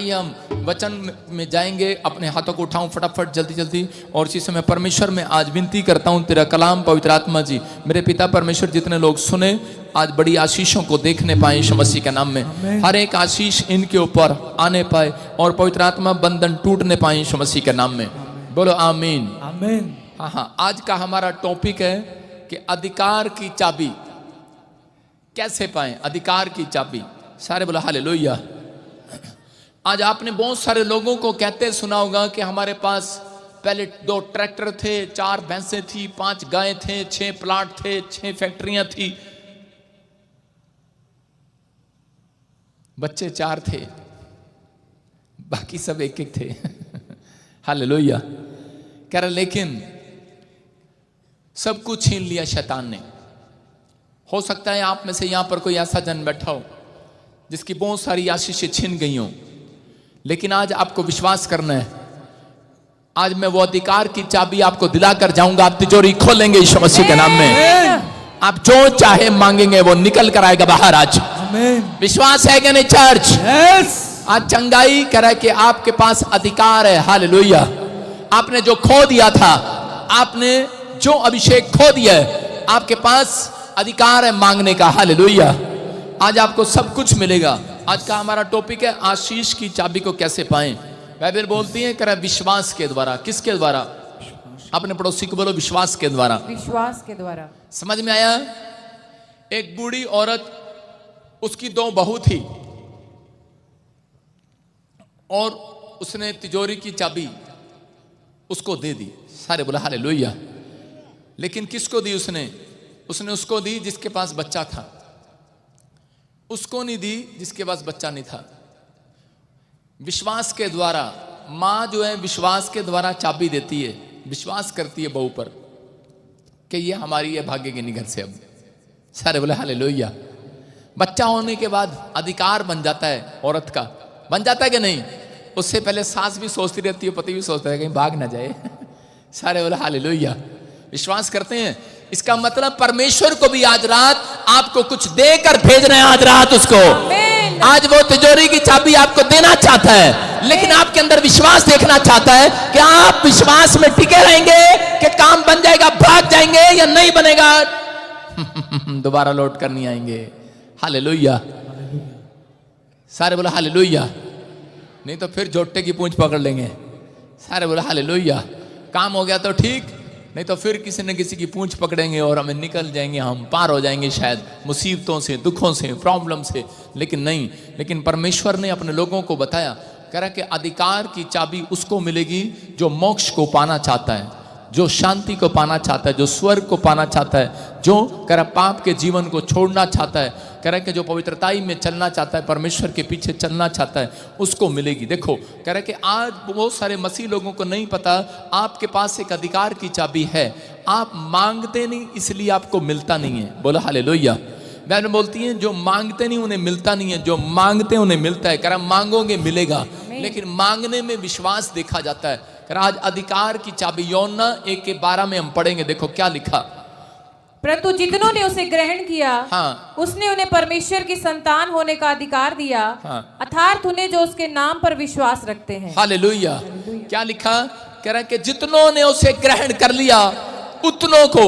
हम वचन में जाएंगे। अपने हाथों को उठाऊं फटाफट जल्दी जल्दी। और इसी समय परमेश्वर में आज विनती करता हूं, तेरा कलाम पवित्र आत्मा जी मेरे पिता परमेश्वर जितने लोग सुने आज बड़ी आशीषों को देखने पाए यीशु मसीह के नाम में। हर एक आशीष इनके ऊपर आने पाए और पवित्र आत्मा बंधन टूटने पाए यीशु मसीह के नाम में। बोलो आमीन आमीन। हाँ, आज का हमारा टॉपिक है कि अधिकार की चाबी कैसे पाएं। अधिकार की चाबी, सारे बोलो हालेलुया। आज आपने बहुत सारे लोगों को कहते सुना होगा कि हमारे पास पहले 2 ट्रैक्टर थे, 4 भैंसें थी, 5 गायें थे, 6 प्लाट थे, 6 फैक्ट्रियां थी, बच्चे 4 थे, बाकी सब एक एक थे। हालेलुया। कह रहे लेकिन सब कुछ छीन लिया शैतान ने। हो सकता है आप में से यहां पर कोई ऐसा जन बैठा हो जिसकी बहुत सारी आशीषें छिन गई हों, लेकिन आज आपको विश्वास करना है। आज मैं वो अधिकार की चाबी आपको दिलाकर जाऊंगा। आप तिजोरी खोलेंगे यीशु मसीह के नाम में। आप जो चाहे मांगेंगे वो निकल कर आएगा बाहर। आज विश्वास है कि नहीं चर्च? आज चंगाई कह रहा है कि आपके पास अधिकार है। हालेलुया। आपने जो खो दिया था, आपने जो अभिषेक खो दिया है, आपके पास अधिकार है मांगने का। हालेलुया। आज आपको सब कुछ मिलेगा। आज का हमारा टॉपिक है आशीष की चाबी को कैसे पाएं। बाइबल बोलती है करा विश्वास के द्वारा। किसके द्वारा? अपने पड़ोसी को बोलो विश्वास के द्वारा। विश्वास के द्वारा। समझ में आया? एक बूढ़ी औरत, उसकी 2 बहू थी और उसने तिजोरी की चाबी उसको दे दी। सारे बोला हालेलुया। लेकिन किसको दी उसने? उसने उसको दी जिसके पास बच्चा था, उसको नहीं दी जिसके पास बच्चा नहीं था। विश्वास के द्वारा मां जो है विश्वास के द्वारा चाबी देती है, विश्वास करती है बहू पर कि ये हमारी है, भागेगी नहीं घर से। अब सारे बोले हालेलुया। बच्चा होने के बाद अधिकार बन जाता है औरत का। बन जाता है कि नहीं? उससे पहले सास भी सोचती रहती है, पति भी सोचता है कहीं भाग ना जाए। सारे बोले हालेलुया। विश्वास करते हैं। इसका मतलब परमेश्वर को भी आज रात आपको कुछ देकर भेजना है। आज रात उसको आज वो तिजोरी की चाबी आपको देना चाहता है, लेकिन आपके अंदर विश्वास देखना चाहता है कि आप विश्वास में टिके रहेंगे कि काम बन जाएगा, भाग जाएंगे, या नहीं बनेगा दोबारा लौट कर नहीं आएंगे। हालेलुया। सारे बोला हालेलुया। नहीं तो फिर जोटे की पूंछ पकड़ लेंगे। सारे बोला हालेलुया। काम हो गया तो ठीक, नहीं तो फिर किसी न किसी की पूंछ पकड़ेंगे और हमें निकल जाएंगे, हम पार हो जाएंगे शायद मुसीबतों से, दुखों से, प्रॉब्लम से। लेकिन नहीं, लेकिन परमेश्वर ने अपने लोगों को बताया, कह रहा कि अधिकार की चाबी उसको मिलेगी जो मोक्ष को पाना चाहता है, जो शांति को पाना चाहता है, जो स्वर्ग को पाना चाहता है, जो कह रहा पाप के जीवन को छोड़ना चाहता है, कह रहा कि जो पवित्रताई में चलना चाहता है, परमेश्वर के पीछे चलना चाहता है, उसको मिलेगी। देखो कह रहा कि आज बहुत सारे मसीह लोगों को नहीं पता आपके पास एक अधिकार की चाबी है। आप मांगते नहीं इसलिए आपको मिलता नहीं है। बोलो हालेलुया। बाइबल बोलती है जो मांगते नहीं उन्हें मिलता नहीं है, जो मांगते उन्हें मिलता है। कह रहा मांगोगे मिलेगा, लेकिन मांगने में विश्वास देखा जाता है। कह रहा आज अधिकार की चाबी यूहन्ना 1:12 में हम पढ़ेंगे। देखो क्या लिखा। परंतु जितनों ने उसे ग्रहण किया, हाँ, उसने उन्हें परमेश्वर की संतान होने का अधिकार दिया, हाँ, अर्थात उन्हें जो उसके नाम पर विश्वास रखते हैं। हालेलुया। क्या लिखा? कह रहा है कि जितनों ने उसे ग्रहण कर लिया उतनों को,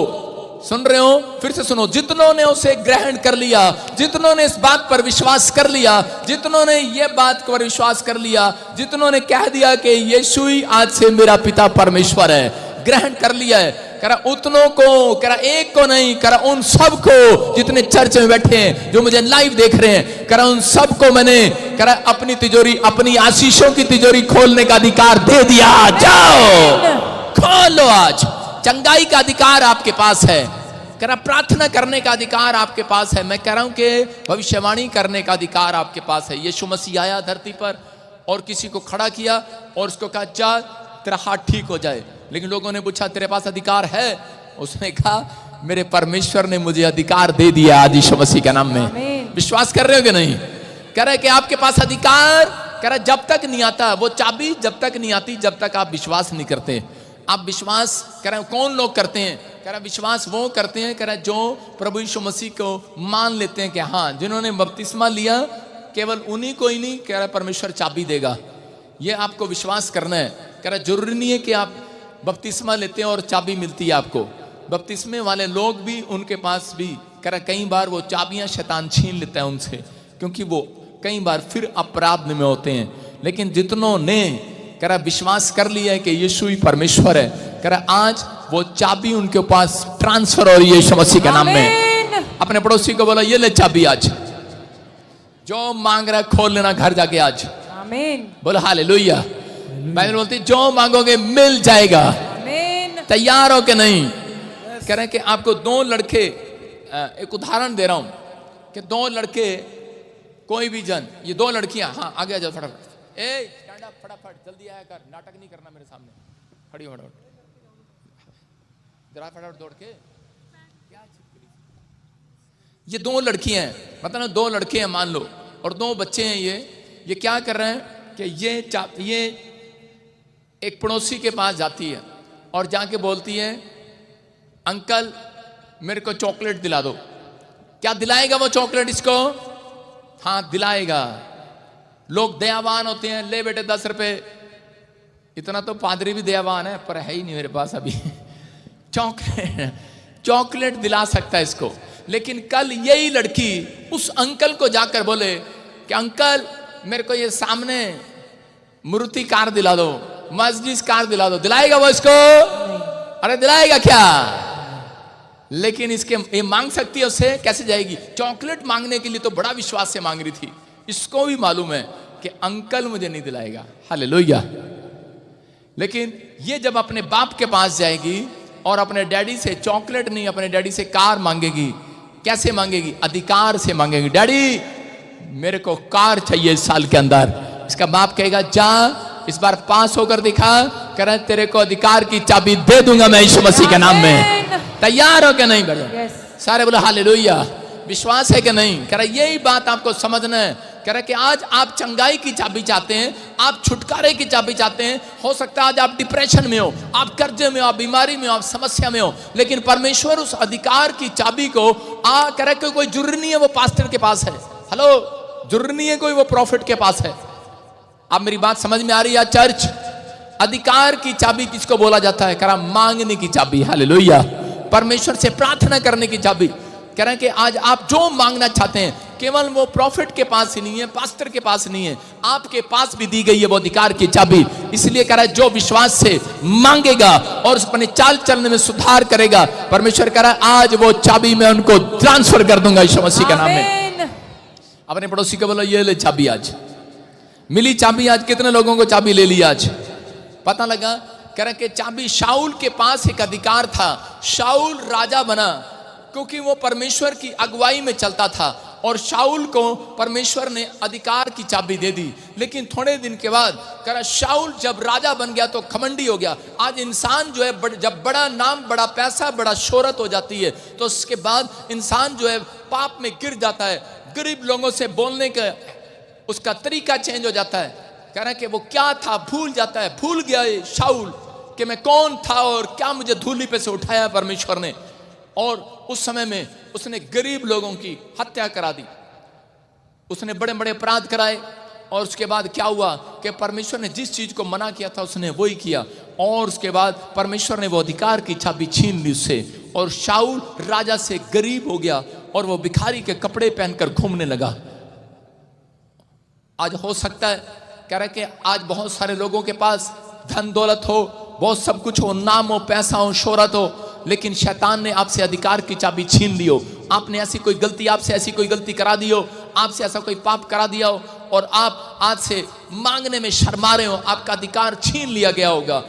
सुन रहे हो? फिर से सुनो। जितनों ने उसे ग्रहण कर लिया, जितनों ने इस बात पर विश्वास कर लिया, जितनों ने ये बात पर विश्वास कर लिया, जितनों ने कह दिया कि यीशु ही आज से मेरा पिता परमेश्वर है, ग्रहण कर लिया है। कह रहा उतनों को, कह रहा एक को नहीं, कह रहा उन सब को, जितने चर्च में बैठे हैं, जो मुझे लाइव देख रहे हैं, कह रहा उन सब को मैंने, कह रहा अपनी तिजोरी, अपनी आशीषों की तिजोरी खोलने का अधिकार दे दिया। जाओ खोलो। आज चंगाई का अधिकार आपके पास है। कह रहा प्रार्थना करने का अधिकार आपके पास है। मैं कह रहा हूं कि भविष्यवाणी करने का अधिकार आपके पास है। यीशु मसीह आया धरती पर और किसी को खड़ा किया और उसको कहा जा तेरा हाथ ठीक हो जाए। लेकिन लोगों ने पूछा तेरे पास अधिकार है? उसने कहा मेरे परमेश्वर ने मुझे अधिकार दे दिया आज यीशु मसीह के नाम में। विश्वास कर रहे हो कि नहीं? कह रहे कि आपके पास अधिकार, कह रहा जब तक नहीं आता वो चाबी, जब तक नहीं आती जब तक आप विश्वास नहीं करते। आप विश्वास कह रहे कौन लोग करते हैं? कह रहा विश्वास वो करते हैं, कह रहा जो प्रभु यीशु मसीह को मान लेते हैं कि हाँ, जिन्होंने बपतिस्मा लिया केवल उन्हीं को ही नहीं, कह रहा परमेश्वर चाबी देगा। ये आपको विश्वास करना है। कह रहा जरूरी नहीं है कि आप बपतिस्मा लेते हैं और चाबी मिलती है आपको। बपतिस्मे वाले लोग भी, उनके पास भी कह रहा कई बार वो चाबियां शैतान छीन लेता है उनसे, क्योंकि वो कई बार फिर अपराध में होते हैं। लेकिन जितनों ने कह रहा विश्वास कर लिया है कि यीशु ही परमेश्वर है, कह रहा आज वो चाबी उनके पास ट्रांसफर हो रही है यीशु मसीह के नाम में। अपने पड़ोसी को बोला ये ले चाबी, आज जो मांग रहा है खोल लेना घर जाके आज। आमीन। बोलो हालेलुया। बाइबल बोलती जो मांगोगे मिल जाएगा। आमीन। तैयार हो के नहीं। कह रहे हैं कि आपको दो लड़के, एक उदाहरण दे रहा हूं कि दो लड़के, कोई भी जन, ये दो लड़कियां, हाँ आगे आ जाओ फटाफट, ए स्टैंड अप फटाफट, जल्दी आया कर, नाटक नहीं करना मेरे सामने, खड़ी हो फटाफट, जरा फटाफट दौड़ के। ये दो लड़कियां हैं, मतलब दो लड़के हैं मान लो, और दो बच्चे हैं। ये क्या कर रहे हैं कि ये एक पड़ोसी के पास जाती है और जाके बोलती है अंकल मेरे को चॉकलेट दिला दो। क्या दिलाएगा वो चॉकलेट इसको? हाँ दिलाएगा। लोग दयावान होते हैं, ले बेटे 10 रुपए। इतना तो पादरी भी दयावान है, पर है ही नहीं मेरे पास अभी। चॉकलेट दिला सकता है इसको। लेकिन कल यही लड़की उस अंकल को जाकर बोले कि अंकल मेरे को ये सामने मूर्ति कार दिला दो, मस्जिद कार दिला दो। दिलाएगा वो इसको? अरे दिलाएगा क्या? लेकिन इसके ये मांग सकती है, उससे कैसे जाएगी? चॉकलेट मांगने के लिए तो बड़ा विश्वास से मांग रही थी। इसको भी मालूम है कि अंकल मुझे नहीं दिलाएगा। हालेलुया। लेकिन ये जब अपने बाप के पास जाएगी और अपने डैडी से चॉकलेट नहीं, अपने डैडी से कार मांगेगी। कैसे मांगेगी? अधिकार से मांगेगी। डैडी मेरे को कार चाहिए इस साल के अंदर। इसका बाप कहेगा जा इस बार पास होकर दिखा, कह रहा तेरे को अधिकार की चाबी दे दूंगा मैं यीशु मसीह के नाम में। तैयार हो क्या? नहीं बड़े सारे बोले हालेलुया। विश्वास है कि नहीं? कह रहा यही बात आपको समझना है। कह रहा कि आज आप चंगाई की चाबी चाहते हैं, आप छुटकारे की चाबी चाहते हैं। हो सकता है आज आप डिप्रेशन में हो, आप कर्जे में हो, आप बीमारी में हो, आप समस्या में हो, लेकिन परमेश्वर उस अधिकार की चाबी को कह रहा कोई जरूरी नहीं है वो पास्टर के पास है। हेलो, जरूरी नहीं है कोई वो प्रॉफिट के पास है। आप मेरी बात समझ में आ रही है? चर्च, अधिकार की चाबी किसको बोला जाता है? कह रहा मांगने की चाबी। हालेलुया। परमेश्वर से प्रार्थना करने की चाबी। कह रहे हैं कि आज आप जो मांगना चाहते हैं, केवल वो प्रॉफिट के पास ही नहीं है, पास्टर के पास नहीं है, आपके पास भी दी गई है वो अधिकार की चाबी। इसलिए कह रहा है जो विश्वास से मांगेगा और अपने चाल चलने में सुधार करेगा, परमेश्वर कह रहा है आज वो चाबी मैं उनको ट्रांसफर कर दूंगा यीशु मसीह के नाम में। अपने पड़ोसी को बोलो ये ले चाबी। आज मिली चाबी। आज कितने लोगों को चाबी ले ली? आज पता लगा। कह रहे कि चाबी शाऊल के पास एक अधिकार था। शाऊल राजा बना क्योंकि वो परमेश्वर की अगुवाई में चलता था, और शाऊल को परमेश्वर ने अधिकार की चाबी दे दी। लेकिन थोड़े दिन के बाद कह रहा शाऊल जब राजा बन गया तो खमंडी हो गया। आज इंसान जो है जब बड़ा नाम, बड़ा पैसा, बड़ा शोहरत हो जाती है तो उसके बाद इंसान जो है पाप में गिर जाता है। गरीब लोगों से बोलने का उसका तरीका चेंज हो जाता है। कह रहा है कि वो क्या था भूल जाता है। भूल गया ये शाऊल कि मैं कौन था और क्या मुझे धूली पे से उठाया परमेश्वर ने। और उस समय में उसने गरीब लोगों की हत्या करा दी, उसने बड़े बड़े अपराध कराए। और उसके बाद क्या हुआ कि परमेश्वर ने जिस चीज को मना किया था उसने वही किया, और उसके बाद परमेश्वर ने वो अधिकार की चाबी छीन ली उससे, और शाऊल राजा से गरीब हो गया और वो भिखारी के कपड़े पहनकर घूमने लगा। आज हो सकता है, कह रहे कि आज बहुत सारे लोगों के पास धन दौलत हो, बहुत सब कुछ हो, नाम हो, पैसा हो, शोहरत हो, लेकिन शैतान ने आपसे अधिकार की चाबी छीन ली हो। आपने ऐसी कोई गलती, आपसे ऐसी कोई गलती करा दी हो, आपसे ऐसा कोई पाप करा दिया हो, और आप आज से मांगने में शर्मा रहे हो, आपका अधिकार छीन लिया गया होगा।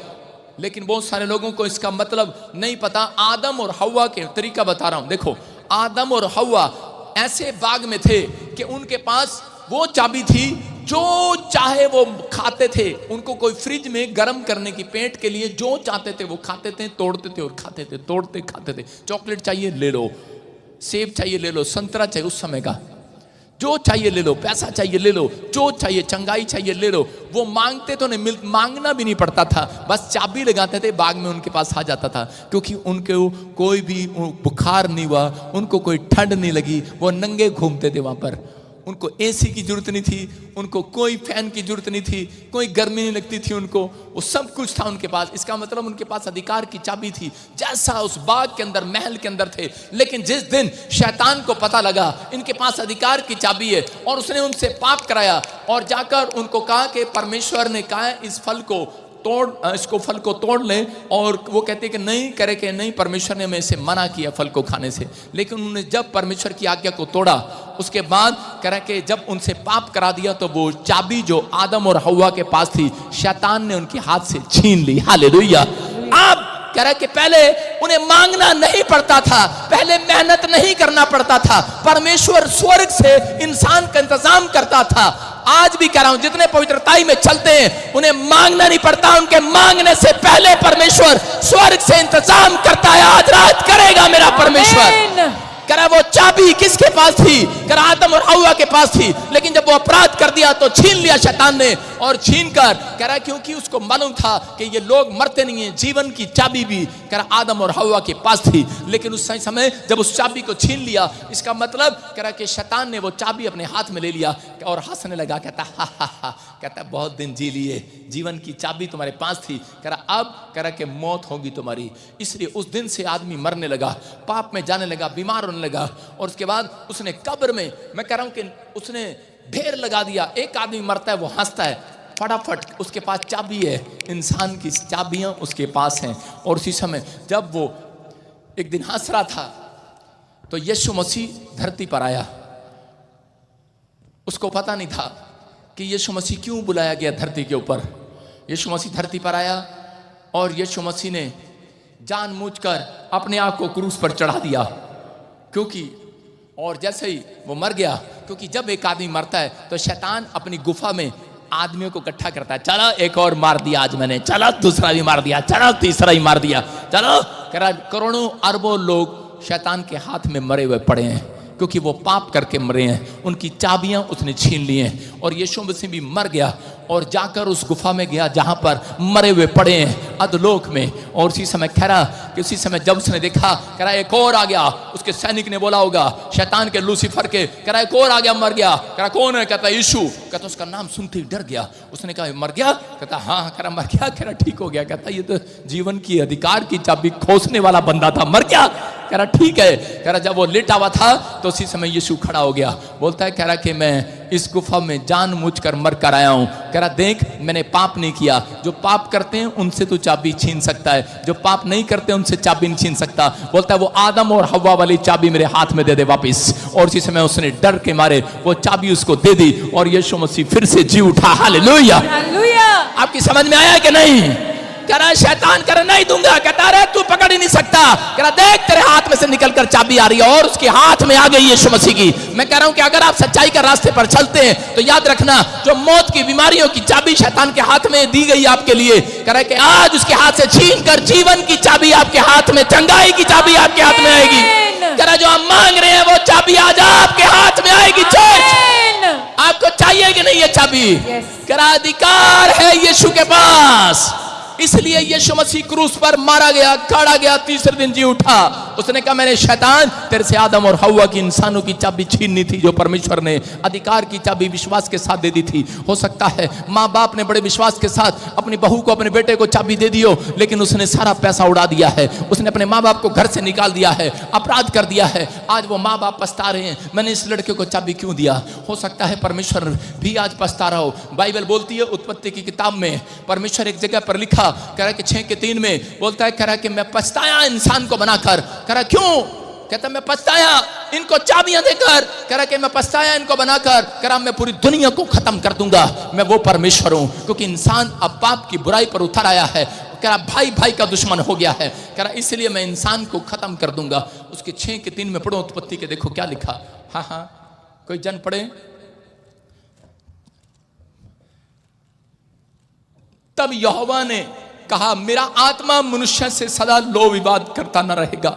लेकिन बहुत सारे लोगों को इसका मतलब नहीं पता। आदम और हव्वा के तरीका बता रहा हूं। देखो, आदम और हव्वा ऐसे बाग में थे कि उनके पास वो चाबी थी, जो चाहे वो खाते थे। उनको कोई फ्रिज में गर्म करने की, पेट के लिए जो चाहते थे वो खाते थे, तोड़ते थे और खाते थे, तोड़ते खाते थे। चॉकलेट चाहिए ले लो, सेब चाहिए ले लो, संतरा चाहिए उस समय का, जो चाहिए ले लो, पैसा चाहिए ले लो, जो चाहिए, चंगाई चाहिए ले लो। वो मांगते तो नहीं, मांगना भी नहीं पड़ता था, बस चाबी लगाते थे, बाग में उनके पास आ जाता था। क्योंकि उनको कोई भी बुखार नहीं हुआ, उनको कोई ठंड नहीं लगी, वो नंगे घूमते थे वहां पर। उनको एसी की जरूरत नहीं थी, उनको कोई फैन की जरूरत नहीं थी, कोई गर्मी नहीं लगती थी उनको, वो सब कुछ था उनके पास। इसका मतलब उनके पास अधिकार की चाबी थी, जैसा उस बाग के अंदर महल के अंदर थे। लेकिन जिस दिन शैतान को पता लगा इनके पास अधिकार की चाबी है और उसने उनसे पाप कराया और जाकर उनको कहा कि परमेश्वर ने कहा इस फल को इसको फल को तोड़ ले, और वो कहते कि नहीं करे कि नहीं, परमेश्वर ने हमें इसे मना किया फल को खाने से। लेकिन उन्होंने जब परमेश्वर की आज्ञा को तोड़ा, उसके बाद कह के जब उनसे पाप करा दिया तो वो चाबी जो आदम और हव्वा के पास थी शैतान ने उनके हाथ से छीन ली। हालेलुया। अब कह रहा कि पहले उन्हें मांगना नहीं पड़ता था, पहले मेहनत नहीं करना पड़ता था, परमेश्वर स्वर्ग से इंसान का इंतजाम करता था। आज भी कह रहा हूं जितने पवित्रताई में चलते हैं उन्हें मांगना नहीं पड़ता, उनके मांगने से पहले परमेश्वर स्वर्ग से इंतजाम करता है। आज रात करेगा मेरा परमेश्वर। कह रहा वो चाबी किसके पास थी? कह रहा आदम और हव्वा के पास थी, लेकिन जब वो अपराध कर दिया तो छीन लिया शैतान ने। और छीन कर कह रहा क्योंकि उसको मालूम था कि ये लोग मरते नहीं है, जीवन की चाबी भी कह रहा आदम और हव्वा के पास थी। लेकिन उस समय जब उस चाबी को छीन लिया, इसका मतलब कह रहा कि शैतान ने वो चाबी अपने हाथ में ले लिया और हंसने लगा। कहता हा हा हा, कहता बहुत दिन जी लिए, जीवन की चाबी तुम्हारे पास थी, कह रहा अब कह रहा कि मौत होगी तुम्हारी। इसलिए उस दिन से आदमी मरने लगा, पाप में जाने लगा, बीमार होने लगा। और उसके बाद उसने कब्र में, मैं कह रहा हूं कि उसने ढेर लगा दिया। एक आदमी मरता है वो हंसता है, फटाफट उसके पास चाबी है, इंसान की चाबियां उसके पास हैं। और उसी समय जब वो एक दिन हंस रहा था तो यीशु मसीह धरती पर आया। उसको पता नहीं था कि यीशु मसीह क्यों बुलाया गया धरती के ऊपर। यीशु मसीह धरती पर आया और यीशु मसीह ने जानबूझकर अपने आप को क्रूस पर चढ़ा दिया, क्योंकि और जैसे ही वो मर गया, क्योंकि जब एक आदमी मरता है तो शैतान अपनी गुफा में आदमियों को इकट्ठा करता है। चलो एक और मार दिया आज मैंने, चलो दूसरा भी मार दिया, चलो तीसरा ही मार दिया, चलो। करोड़ों अरबों लोग शैतान के हाथ में मरे हुए पड़े हैं, क्योंकि वो पाप करके मरे हैं, उनकी चाबियां उसने छीन ली हैं। और यीशु मसीह भी मर गया और जाकर उस गुफा में गया जहां पर मरे हुए पड़े हैं अधोलोक में। और उसी समय कह रहा कि उसी समय जब उसने देखा, कह रहा एक और आ गया। उसके सैनिक ने बोला होगा शैतान के, लूसीफर के, कह रहा एक और आ गया, मर गया। कह रहा कौन है? कहता यीशु। कहता उसका नाम सुनते ही डर गया। उसने कहा मर गया? कहता हाँ। कह रहा मर गया? कह रहा ठीक हो गया। कहता ये तो जीवन की अधिकार की चाबी खोसने वाला बंदा था, मर गया? कह रहा ठीक है। कह रहा जब वो लेटा हुआ था तो उसी समय यीशु खड़ा हो गया। बोलता है कह रहा कि मैं इस गुफा में जानबूझकर मर कर आया हूं। कह रहा देख मैंने पाप नहीं किया, जो पाप करते हैं उनसे तू चाबी छीन सकता है, जो पाप नहीं करते उनसे चाबी नहीं छीन सकता। बोलता है वो आदम और हव्वा वाली चाबी मेरे हाथ में दे दे वापिस। और इसी समय उसने डर के मारे वो चाबी उसको दे दी और यीशु मसीह फिर से जी उठा। हालेलुया। आपकी समझ में आया कि नहीं? कह रहा शैतान कह रहा नहीं दूंगा। कहता अरे तू पकड़ ही नहीं सकता। कह रहा देख तेरे हाथ में से निकलकर चाबी आ रही है और उसके हाथ में आ गई यीशु मसीह की। मैं कह रहा हूं कि अगर आप सच्चाई का रास्ते पर चलते हैं तो याद रखना जो मौत की बीमारियों की चाबी शैतान के हाथ में दी गई आपके लिए, कह रहा कि आज उसके हाथ से छीन कर जीवन की चाबी आपके हाथ में, चंगाई की चाबी आपके हाथ में आएगी। कह रहा जो हम मांग रहे हैं वो चाबी आज आपके हाथ में आएगी। चर्च आपको चाहिए कि नहीं ये चाबी? कह रहा अधिकार है यीशु के पास। इसलिए यीशु मसीह क्रूस पर मारा गया, गाड़ा गया, तीसरे दिन जी उठा। उसने कहा मैंने शैतान तेरे से आदम और हव्वा की इंसानों की चाबी छीननी थी, जो परमेश्वर ने अधिकार की चाबी विश्वास के साथ दे दी थी। हो सकता है माँ बाप ने बड़े विश्वास के साथ अपनी बहू को, अपने बेटे को चाबी दे दी हो, लेकिन उसने सारा पैसा उड़ा दिया है, उसने अपने माँ बाप को घर से निकाल दिया है, अपराध कर दिया है। आज वो माँ बाप पछता रहे हैं मैंने इस लड़के को चाबी क्यों दिया। हो सकता है परमेश्वर भी आज पछता रहा हो। बाइबल बोलती है उत्पत्ति की किताब में परमेश्वर एक जगह पर लिखा, कह रहा कि 6:3 में बोलता है, कह रहा कि मैं पछताया इंसान को बनाकर। कह रहा क्यों? कहता मैं पछताया इनको चाबियां देकर। कह रहा कि मैं पछताया इनको बनाकर। कह रहा मैं पूरी दुनिया को खत्म कर दूंगा, मैं वो परमेश्वर हूं। क्योंकि इंसान अब पाप की बुराई पर उतर आया है। कह रहा भाई भाई का दुश्मन हो गया है। कह रहा इसलिए मैं इंसान को खत्म कर दूंगा। उसके 6:3 में पढ़ो उत्पत्ति के, देखो क्या लिखा। हाँ कोई जन पढ़े। तब यहोवा ने कहा मेरा आत्मा मनुष्य से सदा लो विवाद करता न रहेगा,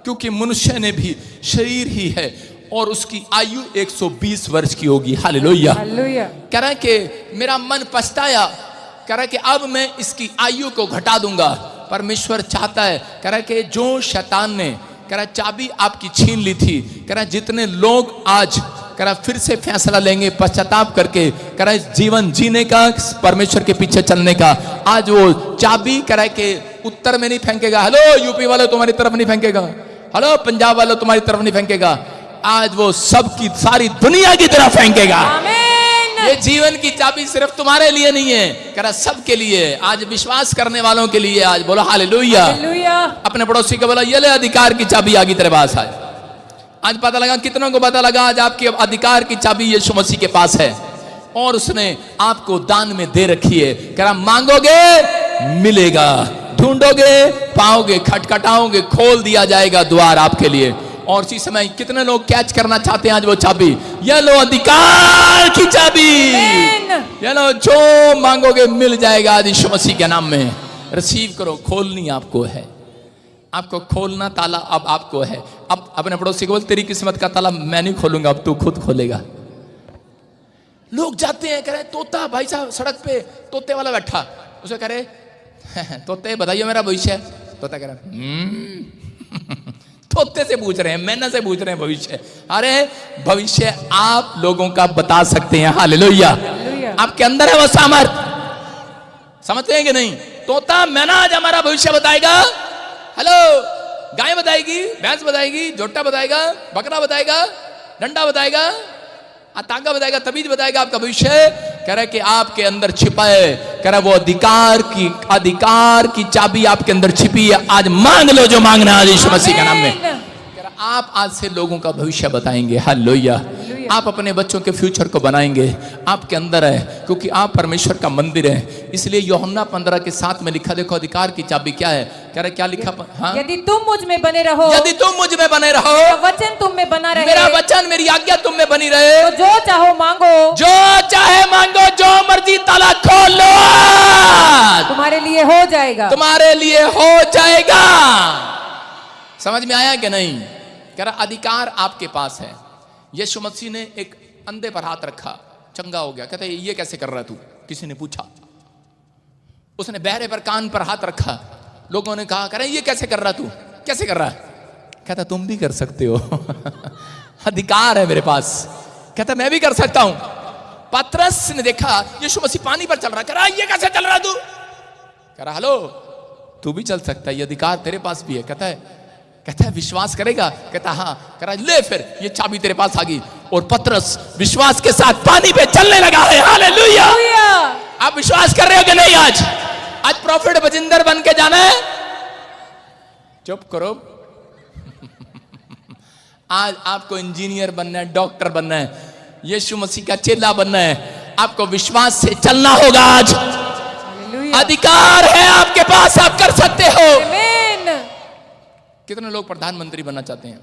क्योंकि मनुष्य ने भी शरीर ही है और उसकी आयु 120 वर्ष की होगी। हालेलुया। कह रहा है कि मेरा मन पछताया। कह रहा है कि अब मैं इसकी आयु को घटा दूंगा। परमेश्वर चाहता है, कह रहा है कि जो शैतान ने, कह रहा है चाबी आपकी छीन ली थी। कह रहा है जितने लोग आज, कह रहा फिर से फैसला लेंगे पश्चाताप करके, कह रहा जीवन जीने का, परमेश्वर के पीछे चलने का। आज वो चाबी कह रहा के उत्तर में नहीं फेंकेगा, हेलो यूपी वालों तुम्हारी तरफ नहीं फेंकेगा, हेलो पंजाब वालों तुम्हारी तरफ नहीं फेंकेगा, आज वो सबकी सारी दुनिया की तरफ फेंकेगा। आमीन। ये जीवन की चाबी सिर्फ तुम्हारे लिए नहीं है, कह रहा सबके लिए, आज विश्वास करने वालों के लिए। आज बोलो हालेलुया। हालेलुया। अपने पड़ोसी को बोला ये ले अधिकार की चाबी आ गई तेरे पास। आज पता लगा, कितनों को पता लगा आज आपके अधिकार की चाबी यीशु मसीह के पास है और उसने आपको दान में दे रखी है। कह रहा मांगोगे मिलेगा, ढूंढोगे पाओगे, खटखटाओगे खोल दिया जाएगा द्वार आपके लिए। और इसी समय कितने लोग कैच करना चाहते हैं आज वो चाबी? ये लो अधिकार की चाबी, ये लो, जो मांगोगे मिल जाएगा आज यीशु मसीह के नाम में। रिसीव करो, खोलनी आपको है, आपको खोलना ताला अब आपको है। अब अपने पड़ोसी को बोल तेरी किस्मत का ताला मैं नहीं खोलूंगा, अब तू खुद खोलेगा। लोग जाते हैं, कह रहे तोता, भाई साहब सड़क पे तोते वाला बैठा, उसे कह रहे तोते बताइए मेरा भविष्य। तोता कह रहा तोते से पूछ रहे हैं, मैना से पूछ रहे हैं भविष्य। अरे भविष्य आप लोगों का बता सकते हैं। हालेलुया। आपके अंदर है वो सामर्थ, समझते हैं कि नहीं? तोता मैना आज हमारा भविष्य बताएगा। हेलो, गाय बताएगी, भैंस बताएगी, जोटा बताएगा, बकरा बताएगा, डंडा बताएगा, तांगा बताएगा, तबीज बताएगा आपका भविष्य। कह रहा है कि आपके अंदर छिपा है, कह रहा है वो अधिकार की चाबी आपके अंदर छिपी है। आज मांग लो जो मांगना है यीशु मसीह के नाम में। कह रहा आप आज से लोगों का भविष्य बताएंगे। हालेलुया। आप अपने बच्चों के फ्यूचर को बनाएंगे, आपके अंदर है, क्योंकि आप परमेश्वर का मंदिर है। इसलिए यूहन्ना 15:7 में लिखा, देखो अधिकार की चाबी क्या है। कह रहे क्या लिखा? हाँ? यदि तुम मुझ में बने रहो, यदि तुम मुझ में बने रहो, वचन तुम में बना रहे, मेरा वचन मेरी आज्ञा तुम में बनी रहे, तो जो चाहो मांगो, जो चाहे मांगो, जो मर्जी ताला खोल लो, तुम्हारे लिए हो जाएगा, तुम्हारे लिए हो जाएगा। समझ में आया कि नहीं? कह रहा अधिकार आपके पास है। यीशु मसीह ने एक अंधे पर हाथ रखा, चंगा हो गया। कहते ये कैसे कर रहा तू? किसी ने पूछा। उसने बहरे पर कान पर हाथ रखा, लोगों ने कहा करे ये कैसे कर रहा तू, कैसे कर रहा है? कहता तुम भी कर सकते हो अधिकार है मेरे पास। कहता मैं भी कर सकता हूं। पतरस ने देखा यीशु मसीह पानी पर चल रहा, कह रहा ये कैसे चल रहा तू? कह रहा हेलो, तू भी चल सकता है, ये अधिकार तेरे पास भी है। कहता है विश्वास करेगा? कहता हाँ। कह रहा ले फिर ये चाबी तेरे पास आ गई। और पतरस विश्वास के साथ पानी पे चलने लगा है। हालेलुया। आप विश्वास कर रहे हो कि नहीं? आज प्रॉफिट बजिंदर बन के जाना है? चुप करो आज आपको इंजीनियर बनना है, डॉक्टर बनना है, यीशु मसीह का चेला बनना है। आपको विश्वास से चलना होगा। आज अधिकार है आपके पास, आप कर सकते हो। कितने लोग प्रधानमंत्री बनना चाहते हैं?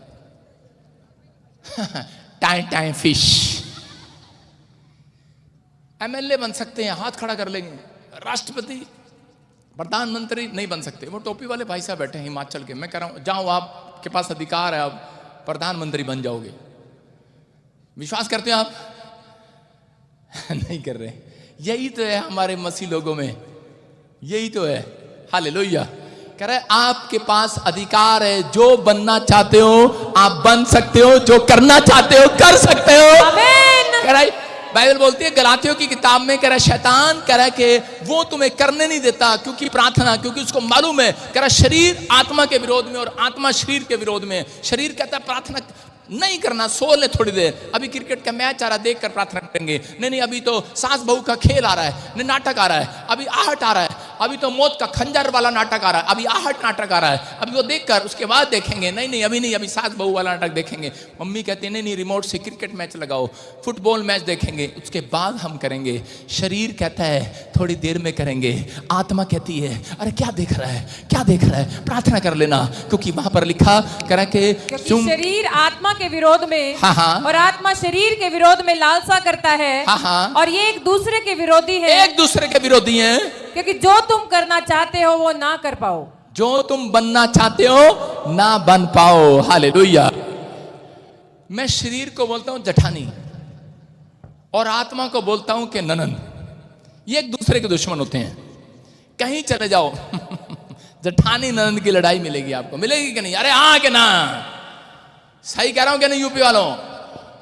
Time fish. एमएलए बन सकते हैं, हाथ खड़ा कर लेंगे। राष्ट्रपति, प्रधानमंत्री नहीं बन सकते। वो टोपी वाले भाई साहब बैठे हैं हिमाचल के, मैं कह रहा हूं जाओ, आपके पास अधिकार है, आप प्रधानमंत्री बन जाओगे। विश्वास करते हो आप? नहीं कर रहे। यही तो है हमारे मसीह लोगों में, यही तो है। हालेलुया। कह रहे आपके पास अधिकार है, जो बनना चाहते हो आप बन सकते हो, जो करना चाहते हो कर सकते हो। कह रहा बाइबल बोलती है गलातियों की किताब में, कह रहा शैतान कह रहा कि वो तुम्हें करने नहीं देता, क्योंकि प्रार्थना, क्योंकि उसको मालूम है, कह रहा शरीर आत्मा के विरोध में और आत्मा शरीर के विरोध में। शरीर कहता है प्रार्थना नहीं करना, सो ले थोड़ी देर, अभी क्रिकेट का मैच आ रहा है देख कर प्रार्थना करेंगे। नहीं, अभी तो सास बहू का खेल आ रहा है, नहीं नाटक आ रहा है, अभी आहट आ रहा है, अभी तो मौत का खंजर वाला नाटक आ रहा है, अभी आहट नाटक आ रहा है, अभी वो देखकर उसके बाद देखेंगे। नहीं अभी नहीं, अभी सास बहू वाला नाटक देखेंगे। मम्मी कहती है नहीं रिमोट से क्रिकेट मैच लगाओ, फुटबॉल मैच देखेंगे, उसके बाद हम करेंगे। शरीर कहता है थोड़ी देर में करेंगे, आत्मा कहती है अरे क्या देख रहा है, क्या देख रहा है, प्रार्थना कर लेना, क्योंकि वहां पर लिखा करा के शरीर आत्मा के विरोध में, हाँ, और आत्मा शरीर के विरोध में लालसा करता है, हाँ, और ये एक दूसरे के विरोधी है, एक दूसरे के विरोधी हैं, क्योंकि जो तुम करना चाहते हो वो ना कर पाओ, जो तुम बनना चाहते हो ना बन पाओ। हालेलुया। मैं शरीर को बोलता हूं जठानी और आत्मा को बोलता हूं कि ननन। ये एक दूसरे के दुश्मन होते हैं। कहीं चले जाओ जठानी ननन की लड़ाई मिलेगी आपको, मिलेगी कि नहीं? अरे हाँ कि ना? सही कह रहा हूं कि नहीं यूपी वालों?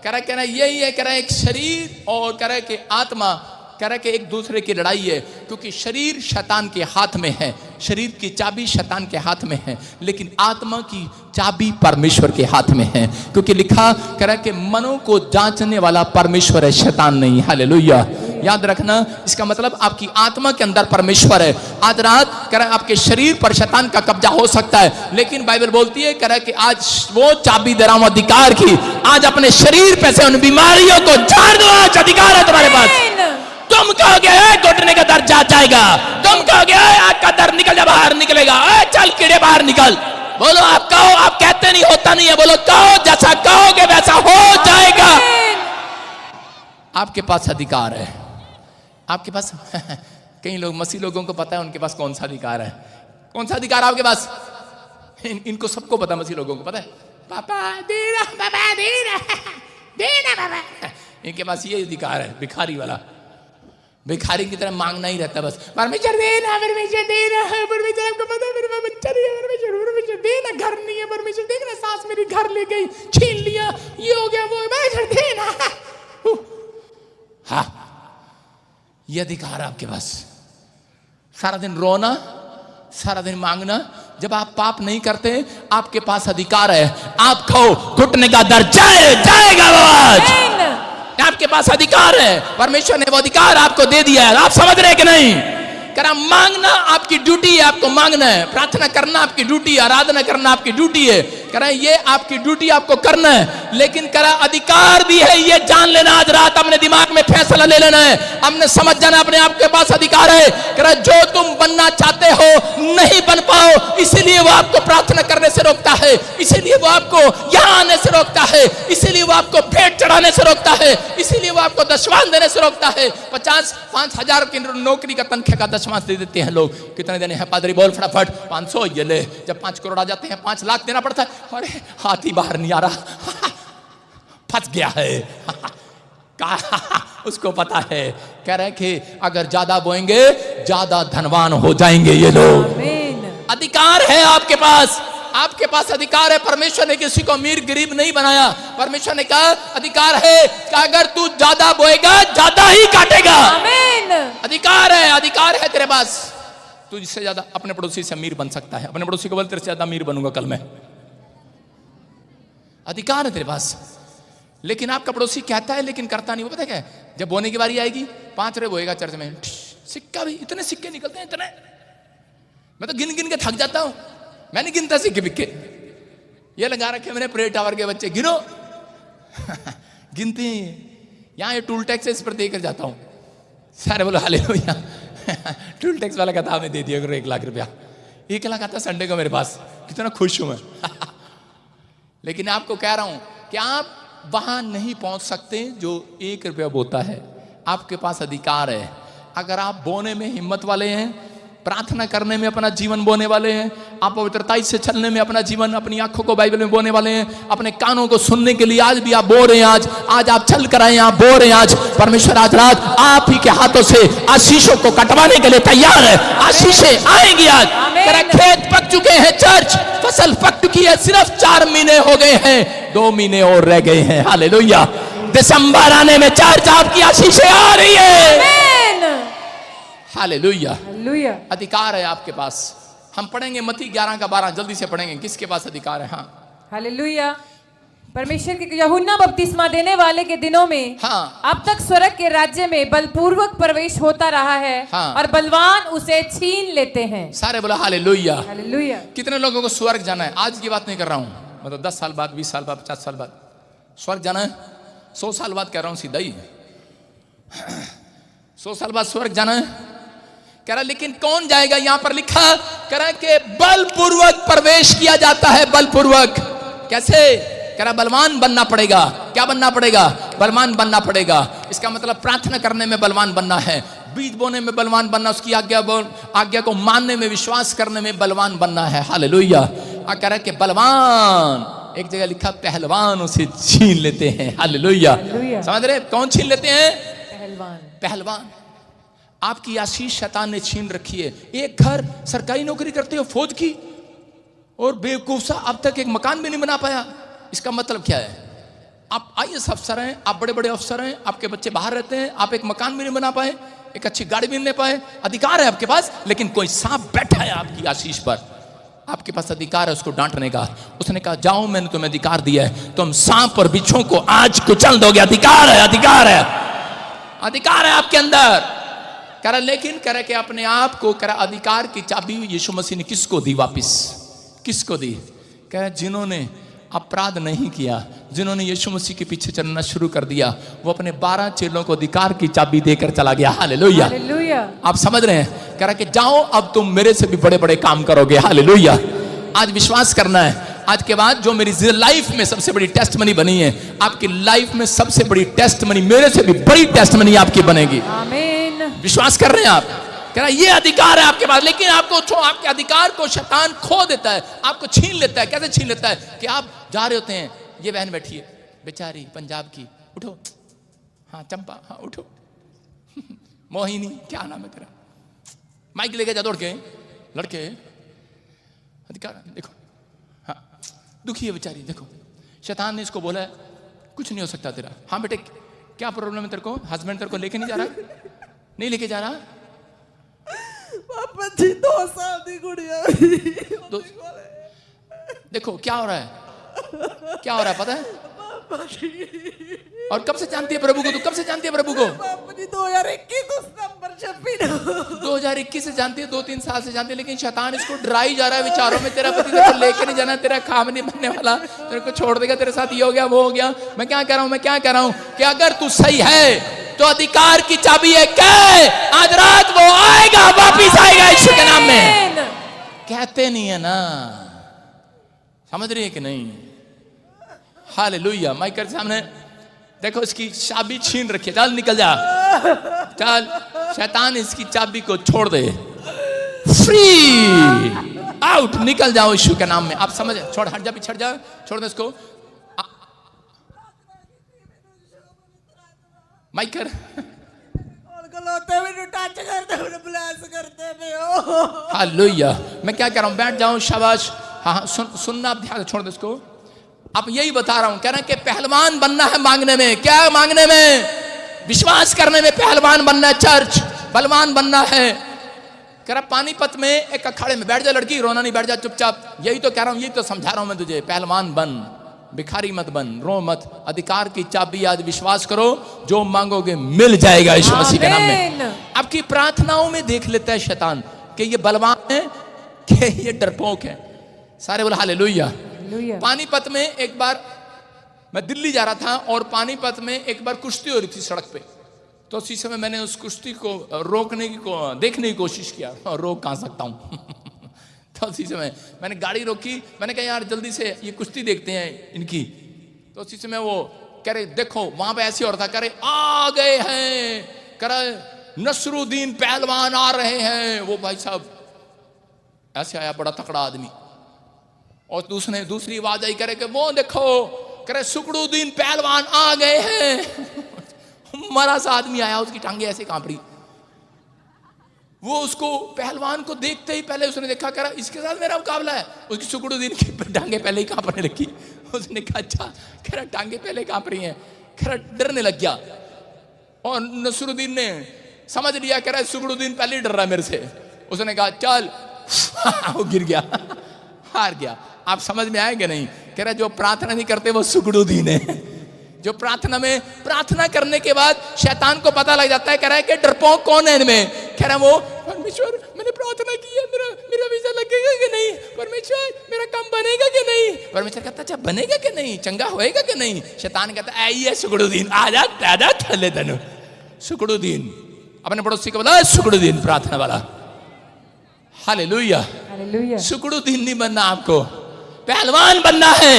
कह रहा यही है, कह रहा एक शरीर और कह रहा कि आत्मा, कह रहा कि एक दूसरे की लड़ाई है, क्योंकि शरीर शैतान के हाथ में है, शरीर की चाबी शैतान के हाथ में है, लेकिन आत्मा की चाबी परमेश्वर के हाथ में है, क्योंकि लिखा कह रहा कि मनों को जांचने वाला परमेश्वर है, शैतान नहीं। हालेलुया। याद रखना, इसका मतलब आपकी आत्मा के अंदर परमेश्वर है। आज रात कह रहा आपके शरीर पर शैतान का कब्जा हो सकता है, लेकिन बाइबल बोलती है कह रहा कि आज वो चाबी दे रहा हूं अधिकार की, आज अपने शरीर पे से उन बीमारियों को झाड़ दो, आज अधिकार है तुम्हारे पास। तुम कहोगे घुटने का दर्द जा जाएगा, तुम कहोगे आग का दर्द निकल जा, बाहर निकलेगा, चल कीड़े बाहर निकल। बोलो आप कहो, आप कहते नहीं होता नहीं है, बोलो कहो, जैसा कहोगे वैसा हो जाएगा। आपके पास अधिकार है, आपके पास कई लोग मसीह लोगों को पता है उनके पास कौन सा अधिकार है। कौन सा अधिकार आपके पास? इनको सबको पता, मसीह लोगों को पता है, पापा देना, पापा देना, देना पापा। इनके पास ये अधिकार है, भिखारी वाला, भिखारी की तरह मांगना ही रहता बस, परमेश्वर देना, परमेश्वर देना, परमेश्वर आपको पता है मेरे पास बच्चा नहीं है, परमेश्वर परमेश्वर देना, घर नहीं है, परमेश्वर देखना सास मेरी घर ले गई, छीन लिया, ये हो गया, वो परमेश्वर देना। हाँ, ये अधिकार आपके पास। सारा दिन रोना, सारा दिन मांगना, जब आप पाप नहीं करते आपके पास अधिकार है। आप कहो घुटने का दर्द जाएगा वो आज, आपके पास अधिकार है, परमेश्वर ने वो अधिकार आपको दे दिया है। आप समझ रहे कि नहीं? करा मांगना आपकी ड्यूटी है, आपको मांगना है, प्रार्थना करना आपकी ड्यूटी है, आराधना करना आपकी ड्यूटी है, करा ये आपकी ड्यूटी आपको करना है, लेकिन करा अधिकार भी है, ये जान लेना आज रात अपने दिमाग में फैसला ले लेना है, हमने समझ जाना अपने आप के पास अधिकार है। करा जो तुम बनना चाहते हो नहीं बन पाओ, इसीलिए वो आपको प्रार्थना करने से रोकता है, इसीलिए वो आपको यहाँ आने से रोकता है, इसीलिए वो आपको भेंट चढ़ाने से रोकता है, इसीलिए वो आपको दशवान देने से रोकता है। 5,000 की नौकरी का तनख्वाह का दशवांश दे देते हैं लोग, कितने देने हैं पादरी? बोल फटाफट, 500, ये ले। जब 5 करोड़ आ जाते हैं 5 लाख देना पड़ता है, अरे हाथ ही बाहर नहीं आ रहा, फंस गया है। उसको पता है, कह रहे कि अगर ज्यादा बोएंगे ज्यादा धनवान हो जाएंगे ये लोग। अधिकार है आपके पास, आपके पास अधिकार है। परमेश्वर ने किसी को अमीर गरीब नहीं बनाया, परमेश्वर ने कहा अधिकार है कि अगर तू ज्यादा बोएगा ज्यादा ही काटेगा। अधिकार है, अधिकार है तेरे पास। तू जिससे ज्यादा अपने पड़ोसी से अमीर बन सकता है, अपने पड़ोसी को बोल तेरे से ज्यादा अमीर बनूंगा कल मैं। अधिकार है तेरे पास, लेकिन आपका पड़ोसी कहता है लेकिन करता नहीं। वो पता क्या है, जब बोने की बारी आएगी 5 रुपए बोएगा चर्च में, सिक्का भी इतने सिक्के निकलते हैं इतने, मैं तो गिन गिन के थक जाता हूं। मैं नहीं गिनता सिक्के बिक्के, ये लगा रखे मैंने प्रे टावर के बच्चे, गिनो गिनते हैं। यहाँ ये टूल टैक्स इस पर देकर जाता हूँ, सारे बोलो हालेलुया। टूल टैक्स वाला कहता हमें दे दिया करो 1 लाख रुपया। 1 लाख आता संडे को मेरे पास, कितना खुश हूं मैं। लेकिन आपको कह रहा हूं कि आप वहां नहीं पहुंच सकते जो 1 रुपया बोता है। आपके पास अधिकार है। अगर आप बोने में हिम्मत वाले हैं, प्रार्थना करने में अपना जीवन बोने वाले हैं, आप पवित्रताई से चलने में अपना जीवन, अपनी आंखों को बाइबल में बोने वाले हैं, अपने कानों को सुनने के लिए आज भी आप बो रहे हैं, आज आप चल कर आए, आप बो रहे हैं। आज परमेश्वर आज रात आप ही के हाथों से आशीषों को कटवाने के लिए तैयार है। आशीषें आएंगी आज। तेरा खेत पक चुके हैं, चर्च फसल पक चुकी है, सिर्फ 4 महीने हो गए हैं, 2 महीने और रह गए हैं। हालेलुया। दिसंबर आने में चर्च आपकी आशीषें आ रही है। हालेलुया। अधिकार है आपके पास। हम पढ़ेंगे मत्ती 11 का 12, जल्दी से पढ़ेंगे, किसके पास अधिकार है। हाँ, हालेलुया। परमेश्वर के यूहन्ना बपतिस्मा देने वाले के दिनों में हाँ, अब तक स्वर्ग के राज्य में बलपूर्वक प्रवेश होता रहा है, हाँ, और बलवान उसे छीन लेते हैं। सारे बोला हालेलुया। हालेलुया। कितने लोगों को स्वर्ग जाना है? आज की बात नहीं कर रहा हूं, मतलब 10 साल बाद, 20 साल बाद, 50 साल बाद स्वर्ग जाना है। 100 साल बाद कह रहा हूं सीधा ही, 100 साल बाद स्वर्ग जाना है। कह रहा लेकिन कौन जाएगा? यहां पर लिखा कह रहा कि बलपूर्वक प्रवेश किया जाता है। बलपूर्वक कैसे? कह रहा बलवान बनना पड़ेगा। क्या बनना पड़ेगा? बलवान बनना पड़ेगा। इसका मतलब प्रार्थना करने में बलवान बनना है, बीज बोने में बलवान बनना, उसकी आज्ञा को मानने में, विश्वास करने में बलवान बनना है। हालेलुया। कह रहा कि बलवान, एक जगह लिखा पहलवान उसे छीन लेते हैं। हालेलुया। समझ रहे? कौन छीन लेते हैं? पहलवान। पहलवान। आपकी आशीष शैतान ने छीन रखी है। एक घर, सरकारी नौकरी करते हो फौज की, और बेवकूफ सा अब तक एक मकान भी नहीं बना पाया। इसका मतलब क्या है? आप IAS अफसर हैं, आप बड़े बड़े अफसर हैं, आपके बच्चे बाहर रहते हैं, आप एक मकान भी नहीं बना पाए, एक अच्छी गाड़ी भी नहीं ले पाए, अधिकार है आपके पास, लेकिन कोई सांप बैठा है आपकी आशीष पर, आपके पास अधिकार है उसको डांटने का। उसने कहा जाओ मैंने तुम्हें अधिकार दिया है, तुम सांप और बिच्छों को आज कुचल दोगे, अधिकार है, अधिकार है, अधिकार है आपके अंदर। कह रहा लेकिन कह रहा कि अपने आप को कह रहा अधिकार की चाबी यीशु मसीह ने किसको दी वापिस, किसको दी? कह रहा जिन्होंने अपराध नहीं किया, जिन्होंने यीशु मसीह के पीछे चलना शुरू कर दिया, वो अपने 12 चेलों को अधिकार की चाबी देकर चला गया। Hallelujah, hallelujah. आप समझ रहे हैं? कह रहा कि जाओ अब तुम मेरे से भी बड़े बड़े काम करोगे। हालेलुया। आज विश्वास करना है, आज के बाद जो मेरी लाइफ में सबसे बड़ी टेस्टमनी बनी है, आपकी लाइफ में सबसे बड़ी टेस्टमनी, मेरे से भी बड़ी टेस्टमनी आपकी बनेगी। आमीन। विश्वास कर रहे हैं आप? कह रहा ये अधिकार है आपके पास, लेकिन आपको आपके अधिकार को शैतान खो देता है, आपको छीन लेता है। कैसे छीन लेता है? कि आप जा रहे होते हैं, ये बहन बैठी है बेचारी पंजाब की, उठो, हाँ चंपा, हाँ उठो, मोहिनी, क्या नाम है तेरा, माइक लेके जा दौड़ के, लड़के अधिकार देखो, हाँ दुखी है बेचारी, देखो शैतान ने इसको बोला है कुछ नहीं हो सकता तेरा। हाँ बेटे क्या प्रॉब्लम है तेरे को? हस्बैंड तेरे को लेके नहीं जा रहा? नहीं लेके जा रहा? पापा जी 2 साल की गुड़िया देखो क्या हो रहा है, क्या हो रहा है पता है? और कब से जानती है प्रभु को? तू कब से जानती है प्रभु को? पापा जी 2021 नंबर 26 2021 से जानती है, 2-3 साल से जानती है, लेकिन शैतान इसको डराई जा रहा है विचारों में, तेरा पति तेरे को लेके नहीं जाना, तेरा काम नहीं बनने वाला, तेरे को छोड़ देगा, तेरे साथ ये हो गया वो हो गया। मैं क्या कह रहा हूं, मैं क्या कह रहा हूं कि अगर तू सही है तो अधिकार की चाबी है, क्या आज रात वो आएगा, वापिस आएगा यीशु के नाम में। कहते नहीं है ना, समझ रही है कि नहीं? हालेलुया। माइक के सामने देखो, इसकी चाबी छीन रखी है, चल निकल जा, चल शैतान इसकी चाबी को छोड़ दे, फ्री आउट, निकल जाओ यीशु के नाम में। आप समझ, छोड़, हट जा, पिछड़ जा, छोड़ दे इसको। माइक कर, हालेलुया। मैं क्या कह रहा हूं, बैठ जाओ, शाबाश। हाँ सुनना, आप ध्यान, छोड़ दो इसको। आप यही बता रहा हूं, कह रहे हैं कि पहलवान बनना है मांगने में। क्या मांगने में? विश्वास करने में पहलवान बनना है, चर्च पहलवान बनना है। कह रहा पानीपत में एक अखाड़े में बैठ जा लड़की, रोना नहीं, बैठ जा चुपचाप। यही तो कह रहा हूं, यही तो समझा रहा हूं मैं तुझे, पहलवान बन, भिखारी मत बन, रो मत। अधिकार की चाबी आज विश्वास करो, जो मांगोगे मिल जाएगा यीशु मसीह के नाम में। आपकी प्रार्थनाओं में देख लेता है शैतान कि ये बलवान है कि ये डरपोक है। सारे बोला हालेलुया। पानीपत में एक बार मैं दिल्ली जा रहा था और पानीपत में एक बार कुश्ती हो रही थी सड़क पे, तो उसी समय मैंने उस कुश्ती को रोकने की देखने की कोशिश किया, और रोक कहां सकता हूं तो उसी समय मैंने गाड़ी रोकी, मैंने कहा यार जल्दी से ये कुश्ती देखते हैं इनकी। तो उसी समय वो कह रहे देखो वहां पे ऐसे हो रहा था, कह रहे आ गए हैं, कह रहे नसरुद्दीन पहलवान आ रहे हैं। वो भाई साहब ऐसे आया, बड़ा तकड़ा आदमी, और दूसरी आवाज आई, करे कि वो देखो, करे सुकड़ुद्दीन पहलवान आ गए हैं मरा सा आदमी आया, उसकी टांगे ऐसे कांप रही। वो उसको पहलवान को देखते ही पहले उसने देखा, कह रहा इसके साथ मेरा मुकाबला है। उसकी सुकड़ुद्दीन की टांगे पहले ही कांपने लगी। उसने कहा अच्छा, कह रहा टांगे पहले कांप रही हैं, कह रहा डरने लग गया। और नसरुद्दीन ने समझ लिया, कह रहा सुकड़ुद्दीन पहले ही डर रहा है मेरे से। उसने कहा चल वो गिर गया, हार गया। आप समझ में आएगा नहीं? कह रहा जो प्रार्थना नहीं करते वो सुकड़ुद्दीन है। जो प्रार्थना में प्रार्थना करने के बाद शैतान को पता लग जाता है, कह रहा है कि डरपोक कौन है इनमें। कह रहा है वो परमेश्वर मैंने प्रार्थना की है, मेरा वीजा लगेगा कि नहीं, परमेश्वर मेरा काम बनेगा कि नहीं। परमेश्वर कहता अच्छा बनेगा कि नहीं, चंगा होएगा कि नहीं। शैतान कहता आइए सुकड़ुद्दीन, आजा ताजा थले तनु। सुकड़ुद्दीन अपने पड़ोसी को बोला सुकड़ुद्दीन प्रार्थना वाला। हालेलुया। हालेलुया। सुकड़ुद्दीन नहीं बनना, आपको पहलवान बनना है।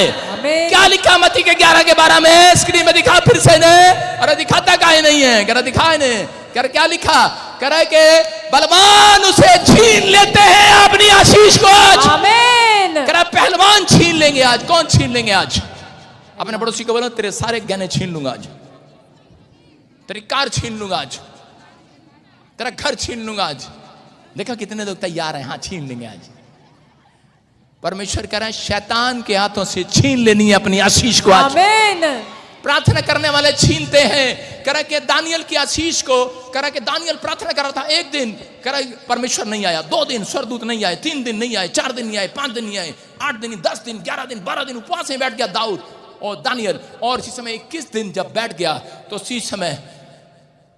क्या लिखा मत्ती के 11 के 12 में? स्क्रीन में दिखा फिर से ने, अरे दिखाता काहे नहीं है? कह रहा दिखाए ने, कह रहा क्या लिखा? कह रहा है कि बलवान उसे छीन लेते हैं अपनी आशीष को आज। आमीन। कह रहा पहलवान छीन लेंगे आज। कौन छीन लेंगे आज? अपने पड़ोसी को बोलो तेरे सारे गहने छीन लूंगा आज, तेरी कार छीन लूंगा आज, तेरा घर छीन लूंगा आज। देखा कितने लोग तैयार हैं, हाँ छीन लेंगे आज। परमेश्वर कह रहा है शैतान के हाथों से छीन लेनी है अपनी आशीष को आज। आमीन। प्रार्थना करने वाले छीनते हैं। कह रहा कि दानियल की आशीष को, कह रहा कि दानियल प्रार्थना कर रहा था, एक दिन कह रहा परमेश्वर नहीं आया, 2 दिन स्वर्गदूत नहीं आए, 3 दिन नहीं आए, 4 दिन नहीं आए, 5 दिन नहीं आए, 8 दिन, 10 दिन, 11 दिन, 12 दिन उपवास में बैठ गया दाऊद और दानियल। और इसी समय 21 दिन जब बैठ गया तो उसी समय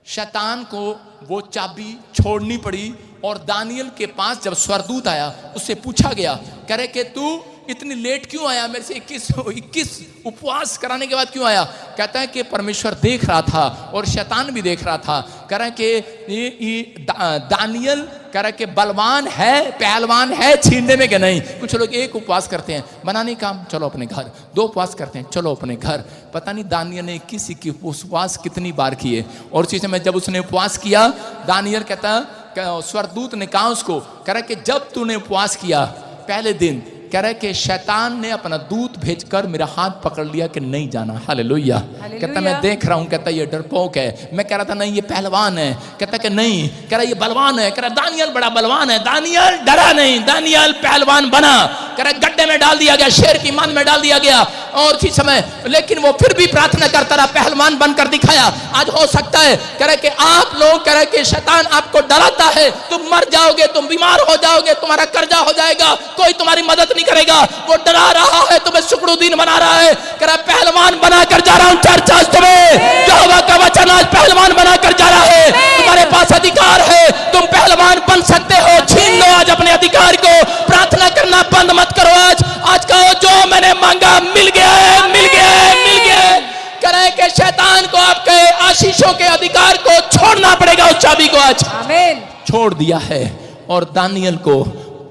शैतान को वो चाबी छोड़नी पड़ी और दानियल के पास जब स्वर्गदूत आया उससे पूछा गया, कह रहे कि तू इतनी लेट क्यों आया, मेरे से 21 उपवास कराने के बाद क्यों आया? कहता है कि परमेश्वर देख रहा था और शैतान भी देख रहा था। कह रहा है कि दानियल कह रहा है कि बलवान है, पहलवान है छीनने में कि नहीं। कुछ लोग एक उपवास करते हैं, बनाने काम चलो अपने घर, 2 उपवास करते हैं चलो अपने घर। पता नहीं दानियल ने 21 उपवास कितनी बार किए। और उसी समय जब उसने उपवास किया, दानियल कहता, स्वर्गदूत ने कहा उसको, कह रहा है कि जब तूने उपवास किया पहले दिन, कह रहा है कि शैतान ने अपना दूत भेजकर मेरा हाथ पकड़ लिया कि नहीं जाना। हालेलुया। कहता मैं देख रहा हूं, कहता ये डरपोक है। मैं कह रहा था नहीं ये पहलवान है, कहता कि नहीं, कह रहा ये बलवान है। कह रहा दानियल बड़ा बलवान है, दानियल डरा नहीं, दानियल पहलवान बना। कह रहा गड्ढे में डाल दिया गया, शेर की मान में डाल दिया गया। और इसी समय लेकिन वो फिर भी प्रार्थना करता रहा, पहलवान बनकर दिखाया। आज हो सकता है कह रहा कि आप लोग, कह रहा कि शैतान आपको डराता है, तुम मर जाओगे, तुम बीमार हो जाओगे, तुम्हारा कर्जा हो जाएगा, कोई तुम्हारी मदद नहीं करेगा। वो डरा रहा है, तुम्हें शुक्रुद्दीन बना रहा है। कह रहा पहलवान बनाकर जा रहा हूं चर्च आज तुम्हें, यहोवा का वचन आज पहलवान बनाकर जा रहा है। तुम्हारे पास अधिकार है, तुम पहलवान बन सकते हो। छीन लो आज अपने अधिकार को, प्रार्थना करना बंद मत करो। आज कहो जो मैंने मांगा मिल गया है, मिल गया है, मिल गया है। कह रहे कि शैतान को आपके आशीषों के अधिकार को छोड़ना पड़ेगा। उस चाबी को आज आमीन छोड़ दिया है और दानियल को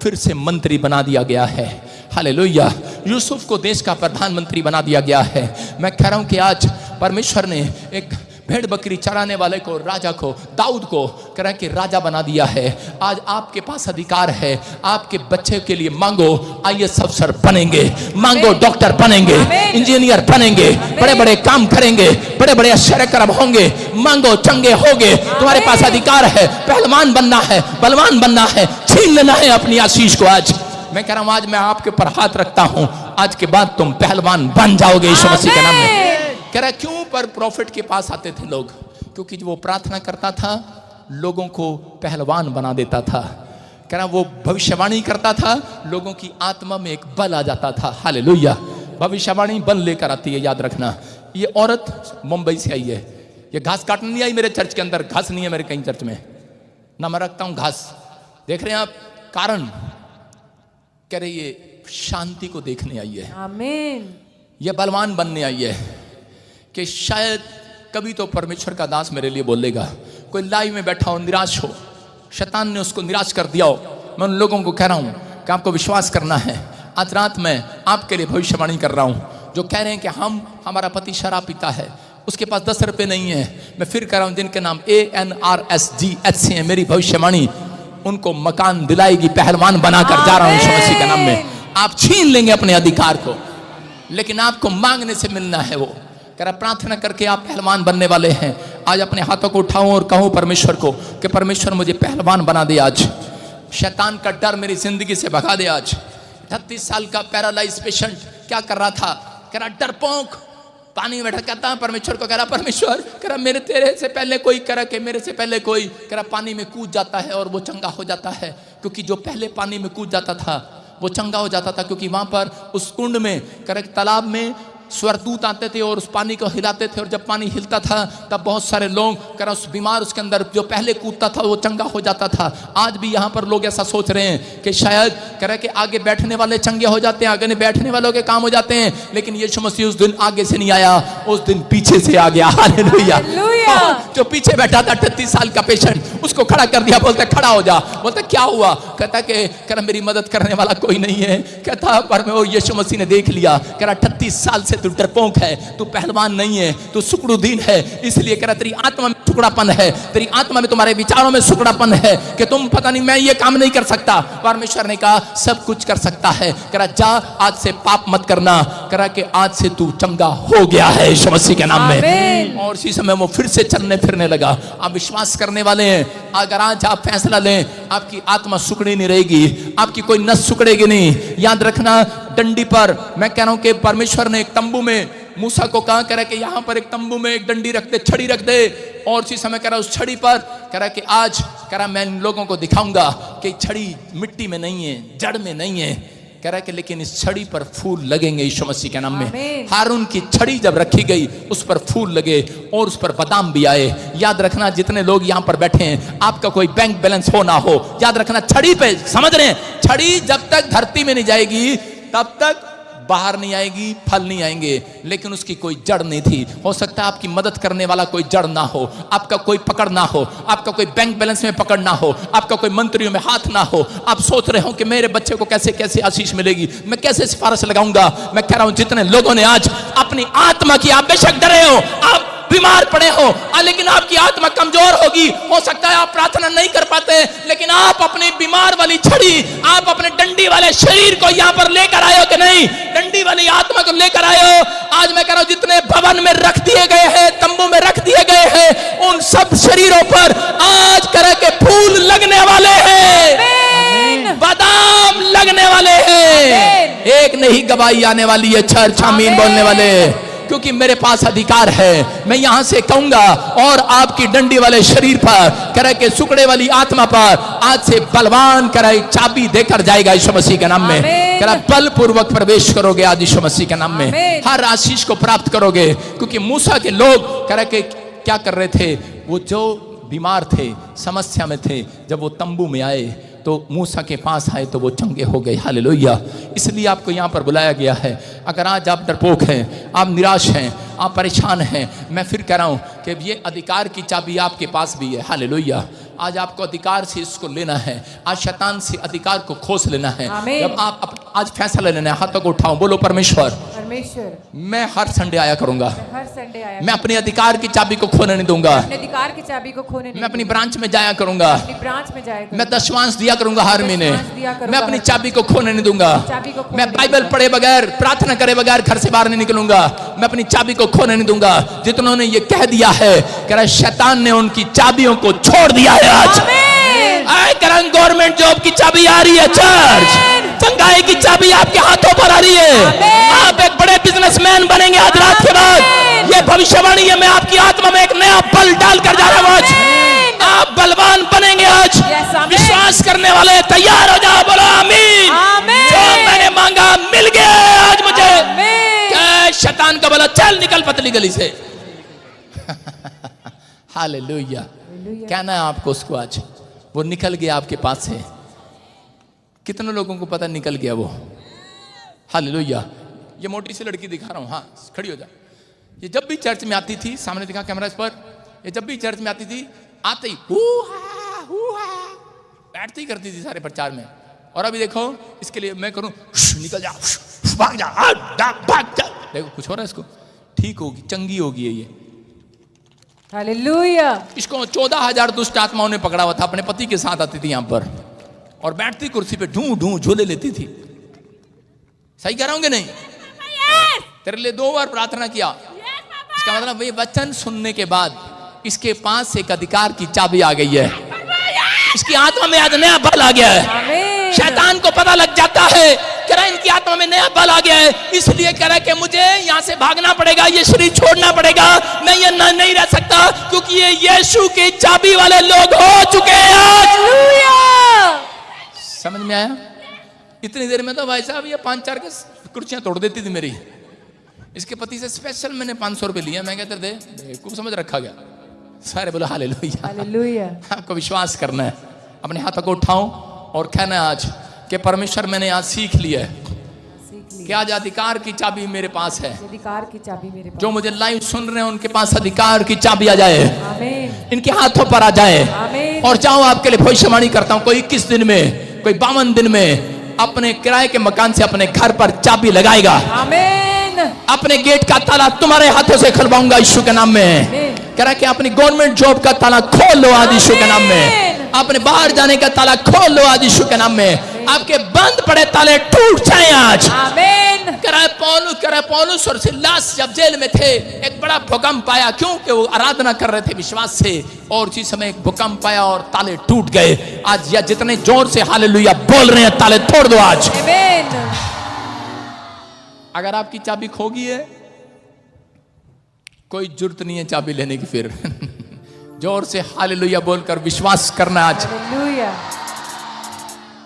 फिर से मंत्री बना दिया गया है। हालेलुया। यूसुफ को देश का प्रधानमंत्री बना दिया गया है। मैं कह रहा हूं कि आज परमेश्वर ने एक भेड़ बकरी चराने वाले को, राजा को, दाऊद को कह रहा है कि राजा बना दिया है। आज आपके पास अधिकार है, आपके बच्चे के लिए मांगो IAS अफसर बनेंगे, मांगो डॉक्टर बनेंगे, इंजीनियर बनेंगे, बड़े बड़े काम करेंगे, बड़े बड़े आश्चर्य कर्म होंगे, मांगो चंगे होगे। तुम्हारे पास अधिकार है, पहलवान बनना है, बलवान बनना है, छीन लेना है अपनी आशीष को। आज मैं कह रहा हूं, आज मैं आपके ऊपर हाथ रखता हूं, आज के बाद तुम पहलवान बन जाओगे यीशु मसीह के नाम में। कह रहा क्यों पर प्रॉफिट के पास आते थे लोग? क्योंकि वो प्रार्थना करता था, लोगों को पहलवान बना देता था। कह रहा वो भविष्यवाणी करता था, लोगों की आत्मा में एक बल आ जाता था। हालेलुया। भविष्यवाणी बल लेकर आती है, याद रखना। ये औरत मुंबई से आई है, ये घास काटने नहीं आई मेरे चर्च के अंदर, घास नहीं है मेरे कहीं चर्च में, ना मैं रखता हूं घास। देख रहे हैं आप कारण? कह रहे ये शांति को देखने आई है, आमीन। ये बलवान बनने आई है कि शायद कभी तो परमेश्वर का दास मेरे लिए बोलेगा। कोई लाइव में बैठा हो, निराश हो, शैतान ने उसको निराश कर दिया हो, मैं उन लोगों को कह रहा हूं कि आपको विश्वास करना है। आज रात में आपके लिए भविष्यवाणी कर रहा हूं, जो कह रहे हैं कि हमारा पति शराब पीता है, उसके पास 10 रुपये नहीं है। मैं फिर कह रहा हूं, जिनके नाम ANRSGH है, मेरी भविष्यवाणी उनको मकान दिलाएगी, पहलवान बनाकर जा रहा हूं यीशु मसीह के नाम में। आप छीन लेंगे अपने अधिकार को, लेकिन आपको मांगने से मिलना है। वो कह रहा प्रार्थना करके आप पहलवान बनने वाले हैं। आज अपने हाथों को उठाऊं और कहूं परमेश्वर को कि परमेश्वर मुझे पहलवान बना दे। आज शैतान का डर मेरी जिंदगी से भगा दे। आज 38 साल का पैरालाइज पेशेंट क्या कर रहा था? कह रहा डरपोक, पानी में बैठा, कहता है परमेश्वर को, कह रहा परमेश्वर, कह रहा मेरे तेरे से पहले कोई, कह रहा कि मेरे से पहले कोई, कह रहा पानी में कूद जाता है और वो चंगा हो जाता है। क्योंकि जो पहले पानी में कूद जाता था वो चंगा हो जाता था, क्योंकि वहां पर उस कुंड में, कह रहा तालाब में स्वर्गदूत आते थे और उस पानी को हिलाते थे, और जब पानी हिलता था तब बहुत सारे लोग, कह रहा उस बीमार उसके अंदर जो पहले कूदता था वो चंगा हो जाता था। आज भी यहाँ पर लोग ऐसा सोच रहे हैं कि शायद, कह रहा कि आगे बैठने वाले चंगे हो जाते हैं, आगे नहीं बैठने वालों के काम हो जाते हैं, लेकिन यीशु मसीह उस दिन आगे से नहीं आया, उस दिन पीछे से आ गया। हालेलुया। जो पीछे बैठा था 38 साल का पेशेंट, उसको खड़ा कर दिया, बोलता खड़ा हो जा। बोलता क्या हुआ? कहता कि कह रहा मेरी मदद करने वाला कोई नहीं है। कहता पर मैं वो यीशु मसीह ने देख लिया। कह रहा 38 साल से तू डरपोक है, तू पहलवान नहीं है, तू शुक्रुद्दीन है, इसलिए कह रहा तेरी आत्मा में टुकड़ापन है, तेरी आत्मा में, तुम्हारे विचारों में टुकड़ापन है कि तुम पता नहीं मैं ये काम नहीं कर सकता। परमेश्वर ने कहा सब कुछ कर सकता है। कह रहा जा आज से पाप मत करना। कह रहा कि आज से तू चंगा हो गया है यीशु मसीह के नाम में। और इसी समय वो फिर से चलने फिरने लगा। आप विश्वास करने वाले हैं, अगर आज आप फैसला लें, आपकी आत्मा सुकड़ी नहीं रहेगी, आपकी कोई नस सुकड़ेगी नहीं। याद रखना, डंडी पर मैं कह रहा हूं कि परमेश्वर ने एक तंबू में मूसा को कहा, कह रहा कि यहाँ पर एक तंबू में एक डंडी रख दे, छड़ी रख दे। और उसी समय कह रहा उस छड़ी पर कह रहा कि आज कह रहा मैं इन लोगों को दिखाऊंगा कि छड़ी मिट्टी में नहीं है, जड़ में नहीं है। कह रहा कि लेकिन इस छड़ी पर फूल लगेंगे यीशु मसीह के नाम में। हारून की छड़ी जब रखी गई उस पर फूल लगे और उस पर बादाम भी आए। याद रखना जितने लोग यहाँ पर बैठे हैं, आपका कोई बैंक बैलेंस हो ना हो, याद रखना छड़ी पे, समझ रहे हैं, छड़ी जब तक धरती में नहीं जाएगी तब तक बाहर नहीं आएगी, फल नहीं आएंगे। लेकिन उसकी कोई जड़ नहीं थी। हो सकता है आपकी मदद करने वाला कोई जड़ ना हो, आपका कोई पकड़ ना हो, आपका कोई बैंक बैलेंस में पकड़ ना हो, आपका कोई मंत्रियों में हाथ ना हो। आप सोच रहे हो कि मेरे बच्चे को कैसे कैसे आशीष मिलेगी, मैं कैसे सिफारिश लगाऊंगा। मैं कह रहा हूं जितने लोगों ने आज अपनी आत्मा की, आप बेशक डरे हो, आप बीमार पड़े हो, लेकिन आपकी आत्मा कमजोर होगी। हो सकता है आप प्रार्थना नहीं कर पाते, लेकिन आप अपनी बीमार वाली छड़ी, आप अपने डंडी वाले शरीर को यहाँ पर लेकर आए हो कि नहीं? डंडी वाली आत्मा को लेकर आए हो। आज मैं कह रहा हूं जितने भवन में रख दिए गए हैं, तंबू में रख दिए गए हैं, उन सब शरीरों पर आज तरह के फूल लगने वाले हैं, बादाम लगने वाले हैं। एक नहीं गवाही आने वाली है, चर्च आमीन बोलने वाले, क्योंकि मेरे पास अधिकार है। मैं यहां से कहूंगा और आपकी डंडी वाले शरीर पर, करे के सुकड़े वाली आत्मा पर आज से बलवान करे चाबी देकर जाएगा यीशु मसीह के नाम में। करे बलपूर्वक प्रवेश करोगे आज यीशु मसीह के नाम में, हर आशीष को प्राप्त करोगे। क्योंकि मूसा के लोग करे के क्या कर रहे थे, वो जो बीमार थे, समस्या में थे, जब वो तंबू में आए तो मूसा के पास आए तो वो चंगे हो गए। हालेलुया। इसलिए आपको यहाँ पर बुलाया गया है। अगर आज आप डरपोक हैं, आप निराश हैं, आप परेशान हैं, मैं फिर कह रहा हूँ कि ये अधिकार की चाबी आपके पास भी है। हालेलुया। आज आपको अधिकार से इसको लेना है, आज शैतान से अधिकार को खोस लेना है। जब आप आज फैसला लेना है, हाथों को उठाओ, बोलो परमेश्वर, मैं हर संडे आया करूंगा, मैं अपने अधिकार की चाबी को खोने नहीं दूंगा, अधिकार की चाबी को खोने नहीं, मैं अपनी ब्रांच में जाया करूंगा, मैं दशवांश दिया करूंगा हर महीने, मैं अपनी चाबी को खोने नहीं दूंगा, मैं बाइबल पढ़े बगैर, प्रार्थना करे बगैर घर से बाहर नहीं निकलूंगा, मैं अपनी चाबी को खोने नहीं दूंगा। जितनों ने ये कह दिया है, कह रहा शैतान ने उनकी चाबियों को छोड़ दिया है। आज गवर्नमेंट जॉब की चाबी आ रही है, चर्च चंगाई की चाबी आपके हाथों पर आ रही है। आप एक बड़े बिजनेसमैन बनेंगे आज रात के बाद। ये भविष्यवाणी है, मैं आपकी आत्मा में एक नया बल डालकर जा रहा हूं। आज आप बलवान बनेंगे। आज विश्वास करने वाले तैयार हो जाओ, बोलो आमीन। जो मैंने मांगा मिल गया आज मुझे। क्या शैतान का बोला चल निकल पतली गली से। हालेलुया। कहना है आपको उसको, आज वो निकल गया आपके पास से। कितने लोगों को पता निकल गया वो? हालेलुया। ये मोटी सी लड़की दिखा रहा हूं, हाँ खड़ी हो जा। ये जब भी चर्च में आती थी, सामने दिखा कैमरा इस पर, ये जब भी चर्च में आती थी, आते ही बैठती ही करती थी सारे प्रचार में। और अभी देखो इसके लिए मैं करूं निकल जा, भाग जा, भाग जा। देखो कुछ हो रहा है इसको, ठीक होगी, चंगी होगी ये। हालेलुया। इसको 14,000 दुष्ट आत्माओं ने पकड़ा हुआ था। अपने पति के साथ आती थी यहाँ पर और बैठती कुर्सी पे ढूं ढूं झोले लेती थी। सही कह रहा हूं कि नहीं? तेरे लिए 2 बार प्रार्थना किया। इसका मतलब ये वचन सुनने के बाद इसके पास एक अधिकार की चाबी आ गई है। इसकी आत्मा में आज नया बल आ गया है। शैतान को पता लग जाता है, कह रहा इनकी आत्मा में नया बल आ गया है, इसलिए कह रहा है कि मुझे यहाँ से भागना पड़ेगा, ये शरीर छोड़ना पड़ेगा, मैं ये नहीं रह सकता, क्योंकि ये यीशु की चाबी वाले लोग हो चुके हैं आज। समझ में आया? इतनी देर में तो भाई साहब ये 5-4 कुर्सियां तोड़ देती थी मेरी। इसके पति से स्पेशल मैंने 500 रुपए लिया। मैं कहते थे खूब समझ रखा गया। सारे बोलो हालेलुया। हालेलुया। आपको विश्वास करना है, अपने हाथों को उठाओ और कहना है आज कि परमेश्वर मैंने आज सीख लिया है कि आज अधिकार की चाबी मेरे पास है। अधिकार की चाबी मेरे पास। जो मुझे लाइव सुन रहे हैं उनके पास अधिकार की चाबी आ जाए, इनके हाथों पर आ जाए। और चाहो आपके लिए भविष्यवाणी करता हूं, कोई 21 दिन में, कोई 52 दिन में अपने किराए के मकान से अपने घर पर चाबी लगाएगा। अपने गेट का ताला तुम्हारे हाथों से खुलवाऊंगा यीशु के नाम में। कह रहा कि अपनी गवर्नमेंट जॉब का ताला खोल लो आज यीशु के नाम में। अपने बाहर जाने का ताला खोल लो आज यीशु के नाम में। आपके बंद पड़े ताले टूट जाएं आज। पौलुस और सिलास जब जेल में थे, एक बड़ा भूकंप आया, क्योंकि वो आराधना कर रहे थे विश्वास से, और उसी समय एक भूकंप आया और ताले टूट गए। आज या जितने जोर से हालेलुया बोल रहे हैं, ताले तोड़ दो आज। अगर आपकी चाबी खो गई है कोई जरूरत नहीं है चाबी लेने की फिर। जोर से हालेलुया बोलकर विश्वास करना आज। हालेलुया।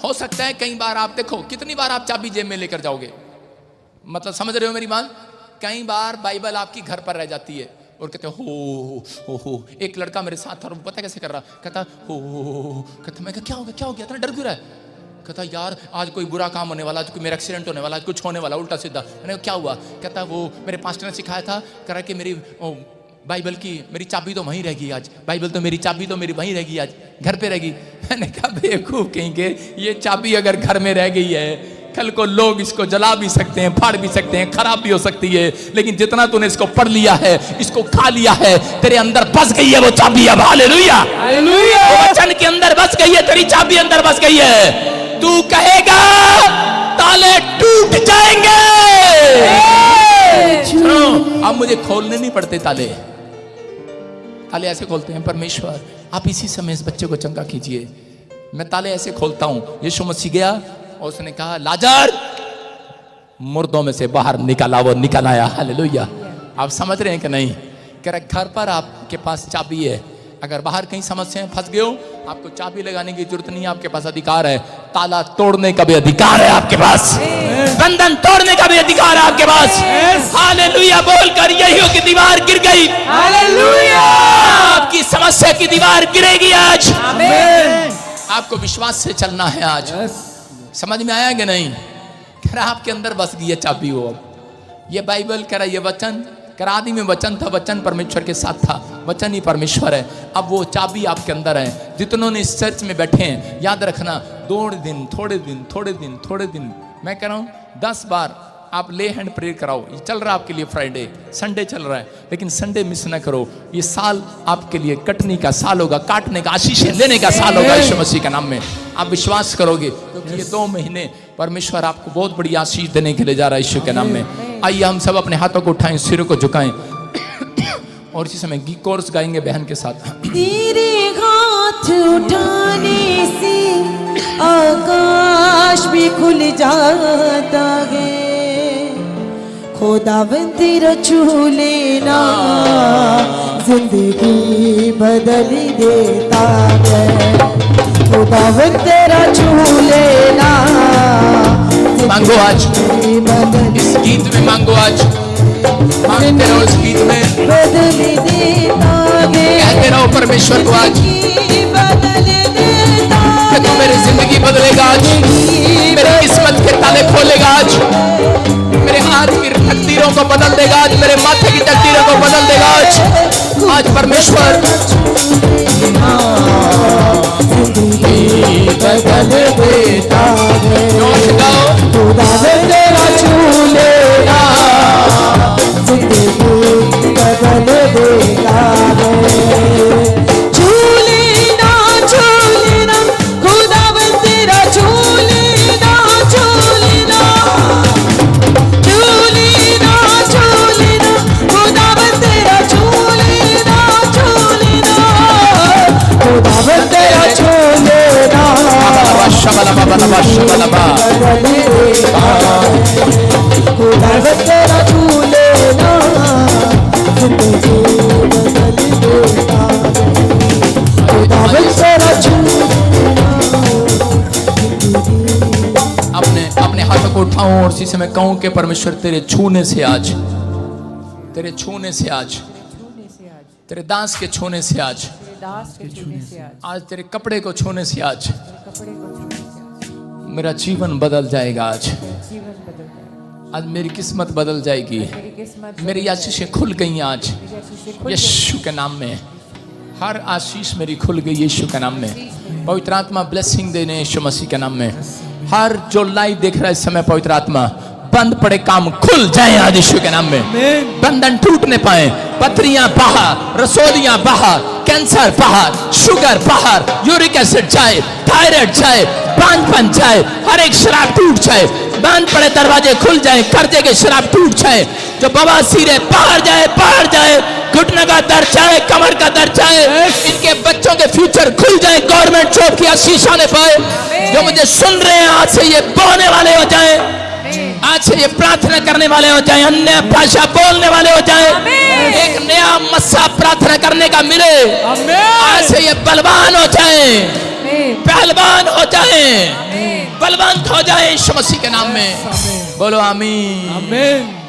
हो सकता है कई बार आप देखो, कितनी बार आप चाबी जेब में लेकर जाओगे, मतलब समझ रहे हो मेरी बात? कई बार बाइबल आपकी घर पर रह जाती है और कहते हो। एक लड़का मेरे साथ था और पता कैसे कर रहा, कहता हो, कहता मैं क्या हो गया इतना डर क्यों रहा है? कहता यार आज कोई बुरा काम होने वाला, आज कोई मेरा एक्सीडेंट होने वाला, आज कुछ होने वाला उल्टा सीधा। मैंने कहा क्या हुआ? कहता वो मेरे पास्टर ने सिखाया था, कह रहा कि मेरी बाइबल की मेरी चाबी तो वहीं रहेगी आज, बाइबल तो मेरी चाबी तो मेरी वहीं रहेगी, आज घर पे रहेगी। मैंने कहा बेवकूफ कहीं के, ये चाबी अगर घर में रह गई है, कल को लोग इसको जला भी सकते हैं, फाड़ भी सकते हैं, खराब भी हो सकती है, लेकिन जितना तूने इसको पढ़ लिया है, इसको खा लिया है, तेरे अंदर बस गई है वो चाबी। अब हालेलुया, हालेलुया, वचन के अंदर बस गई है, तेरी चाबी अंदर बस गई है। तू कहेगा ताले टूट जाएंगे। सुनो, अब मुझे खोलने नहीं पड़ते ताले, ताले ऐसे खोलते हैं परमेश्वर। आप इसी समय इस बच्चे को चंगा कीजिए। मैं ताले ऐसे खोलता हूं। यीशु मसीह गया और उसने कहा लाजर मुर्दों में से बाहर निकाला, वो निकल आया। हालेलुया। आप समझ रहे हैं कि नहीं? कह रहे घर पर आपके पास चाबी है, अगर बाहर कहीं समस्या फंस गए हो, आपको चाबी लगाने की जरूरत नहीं है, आपके पास अधिकार है। ताला तोड़ने का भी अधिकार है आपके पास, बंधन तोड़ने का भी अधिकार है आपके पास। हालेलुया बोलकर यही की दीवार गिर गई। हालेलुया। आपकी समस्या की दीवार गिरेगी आज। आमीन। आपको विश्वास से चलना है आज। समझ में आया कि नहीं? कह रहा आपके अंदर बस गई है चाबी। वो ये बाइबल कह रहा, ये वचन कह रहा, आदि में वचन था, वचन परमेश्वर के साथ था, वचन ही परमेश्वर है। अब वो चाबी आपके अंदर है। जितनों ने इस चर्च में बैठे हैं, याद रखना, थोड़े दिन मैं कह रहा हूँ 10 बार आप ले हैंड प्रेयर कराओ। ये चल रहा है आपके लिए, फ्राइडे संडे चल रहा है, लेकिन संडे मिस ना करो। ये साल आपके लिए कटने का साल होगा, काटने का, आशीषें लेने का साल होगा यीशु मसीह के नाम में। आप विश्वास करोगे क्योंकि ये 2 महीने परमेश्वर आपको बहुत बड़ी आशीष देने के लिए जा रहा है यीशु के नाम में। आइए हम सब अपने हाथों को उठाएं, सिरों को झुकाएं और इसी समय कोर्स गाएंगे बहन के साथ। तेरे हाथ उठाने से आकाश भी खुल जाता है, खुदावंद तेरा छू लेना जिंदगी बदल देता है। खुदावंद तेरा छू लेना मांगो आज, इस गीत में मांगो आज, मांगते रहो इस गीत में, बदल देता है। कहते रहो परमेश्वर को आज बदल देता है। तू मेरी जिंदगी बदलेगा आज, मेरी किस्मत के ताले खोलेगा आज, मेरे हाथ की तकदीरों को बदल देगा आज, मेरे माथे की तकदीरों को बदल देगा आज परमेश्वर बदल देता है। खुदावंद तेरा छू लेना जिंदगी बदल देता है। छू लेना खुदावंद तेरा छू लेना, छू लेना खुदावंद तेरा छू लेना, खुदावंद तेरा छू लेना। खुदावंद तेरा छू लेना जिंदगी बदल देता है। खुदावंद तेरा छू अपने हाथों को उठाऊं और इसी समय कहूं कि परमेश्वर तेरे छूने से आज, तेरे छूने से आज, तेरे दास के छूने से आज, आज तेरे कपड़े को छूने से आज मेरा जीवन बदल जाएगा। आज मेरी किस्मत बदल जाएगी, मेरी आशीषें खुल गई आज यीशु के नाम में। हर आशीष मेरी खुल गई यीशु के नाम में। पवित्र आत्मा ब्लेसिंग देने यीशु मसीह के नाम में। हर जो लाइव देख रहा है इस समय, पवित्र आत्मा बंद पड़े काम खुल जाए आज यीशु के नाम में। बंधन टूटने पाए, पथरियां बाहर, रसोलियां बाहर, कैंसर बाहर, शुगर बाहर, यूरिक एसिड जाए, थायराइड जाए, बांझपन जाए, हर एक शराब टूट जाए, बंद पड़े दरवाजे खुल जाए, कर्जे के शराब टूट जाए, जो बवासीर है बाहर जाए, बाहर जाए, घुटने का दर्द जाए, कमर का दर्द जाए, इनके बच्चों के फ्यूचर खुल जाए, गवर्नमेंट जॉब की आशीष आने पाए। जो मुझे सुन रहे हैं आज से ये बोने वाले हो जाए आज से ये प्रार्थना करने वाले हो जाए, अन्य भाषा बोलने वाले हो जाए, आमीन। एक नया मस्सा प्रार्थना करने का मिले। आज से ये बलवान हो जाए, आमीन। पहलवान हो जाए, आमीन। बलवंत हो जाए यीशु मसीह के नाम में। बोलो आमीन। आमीन।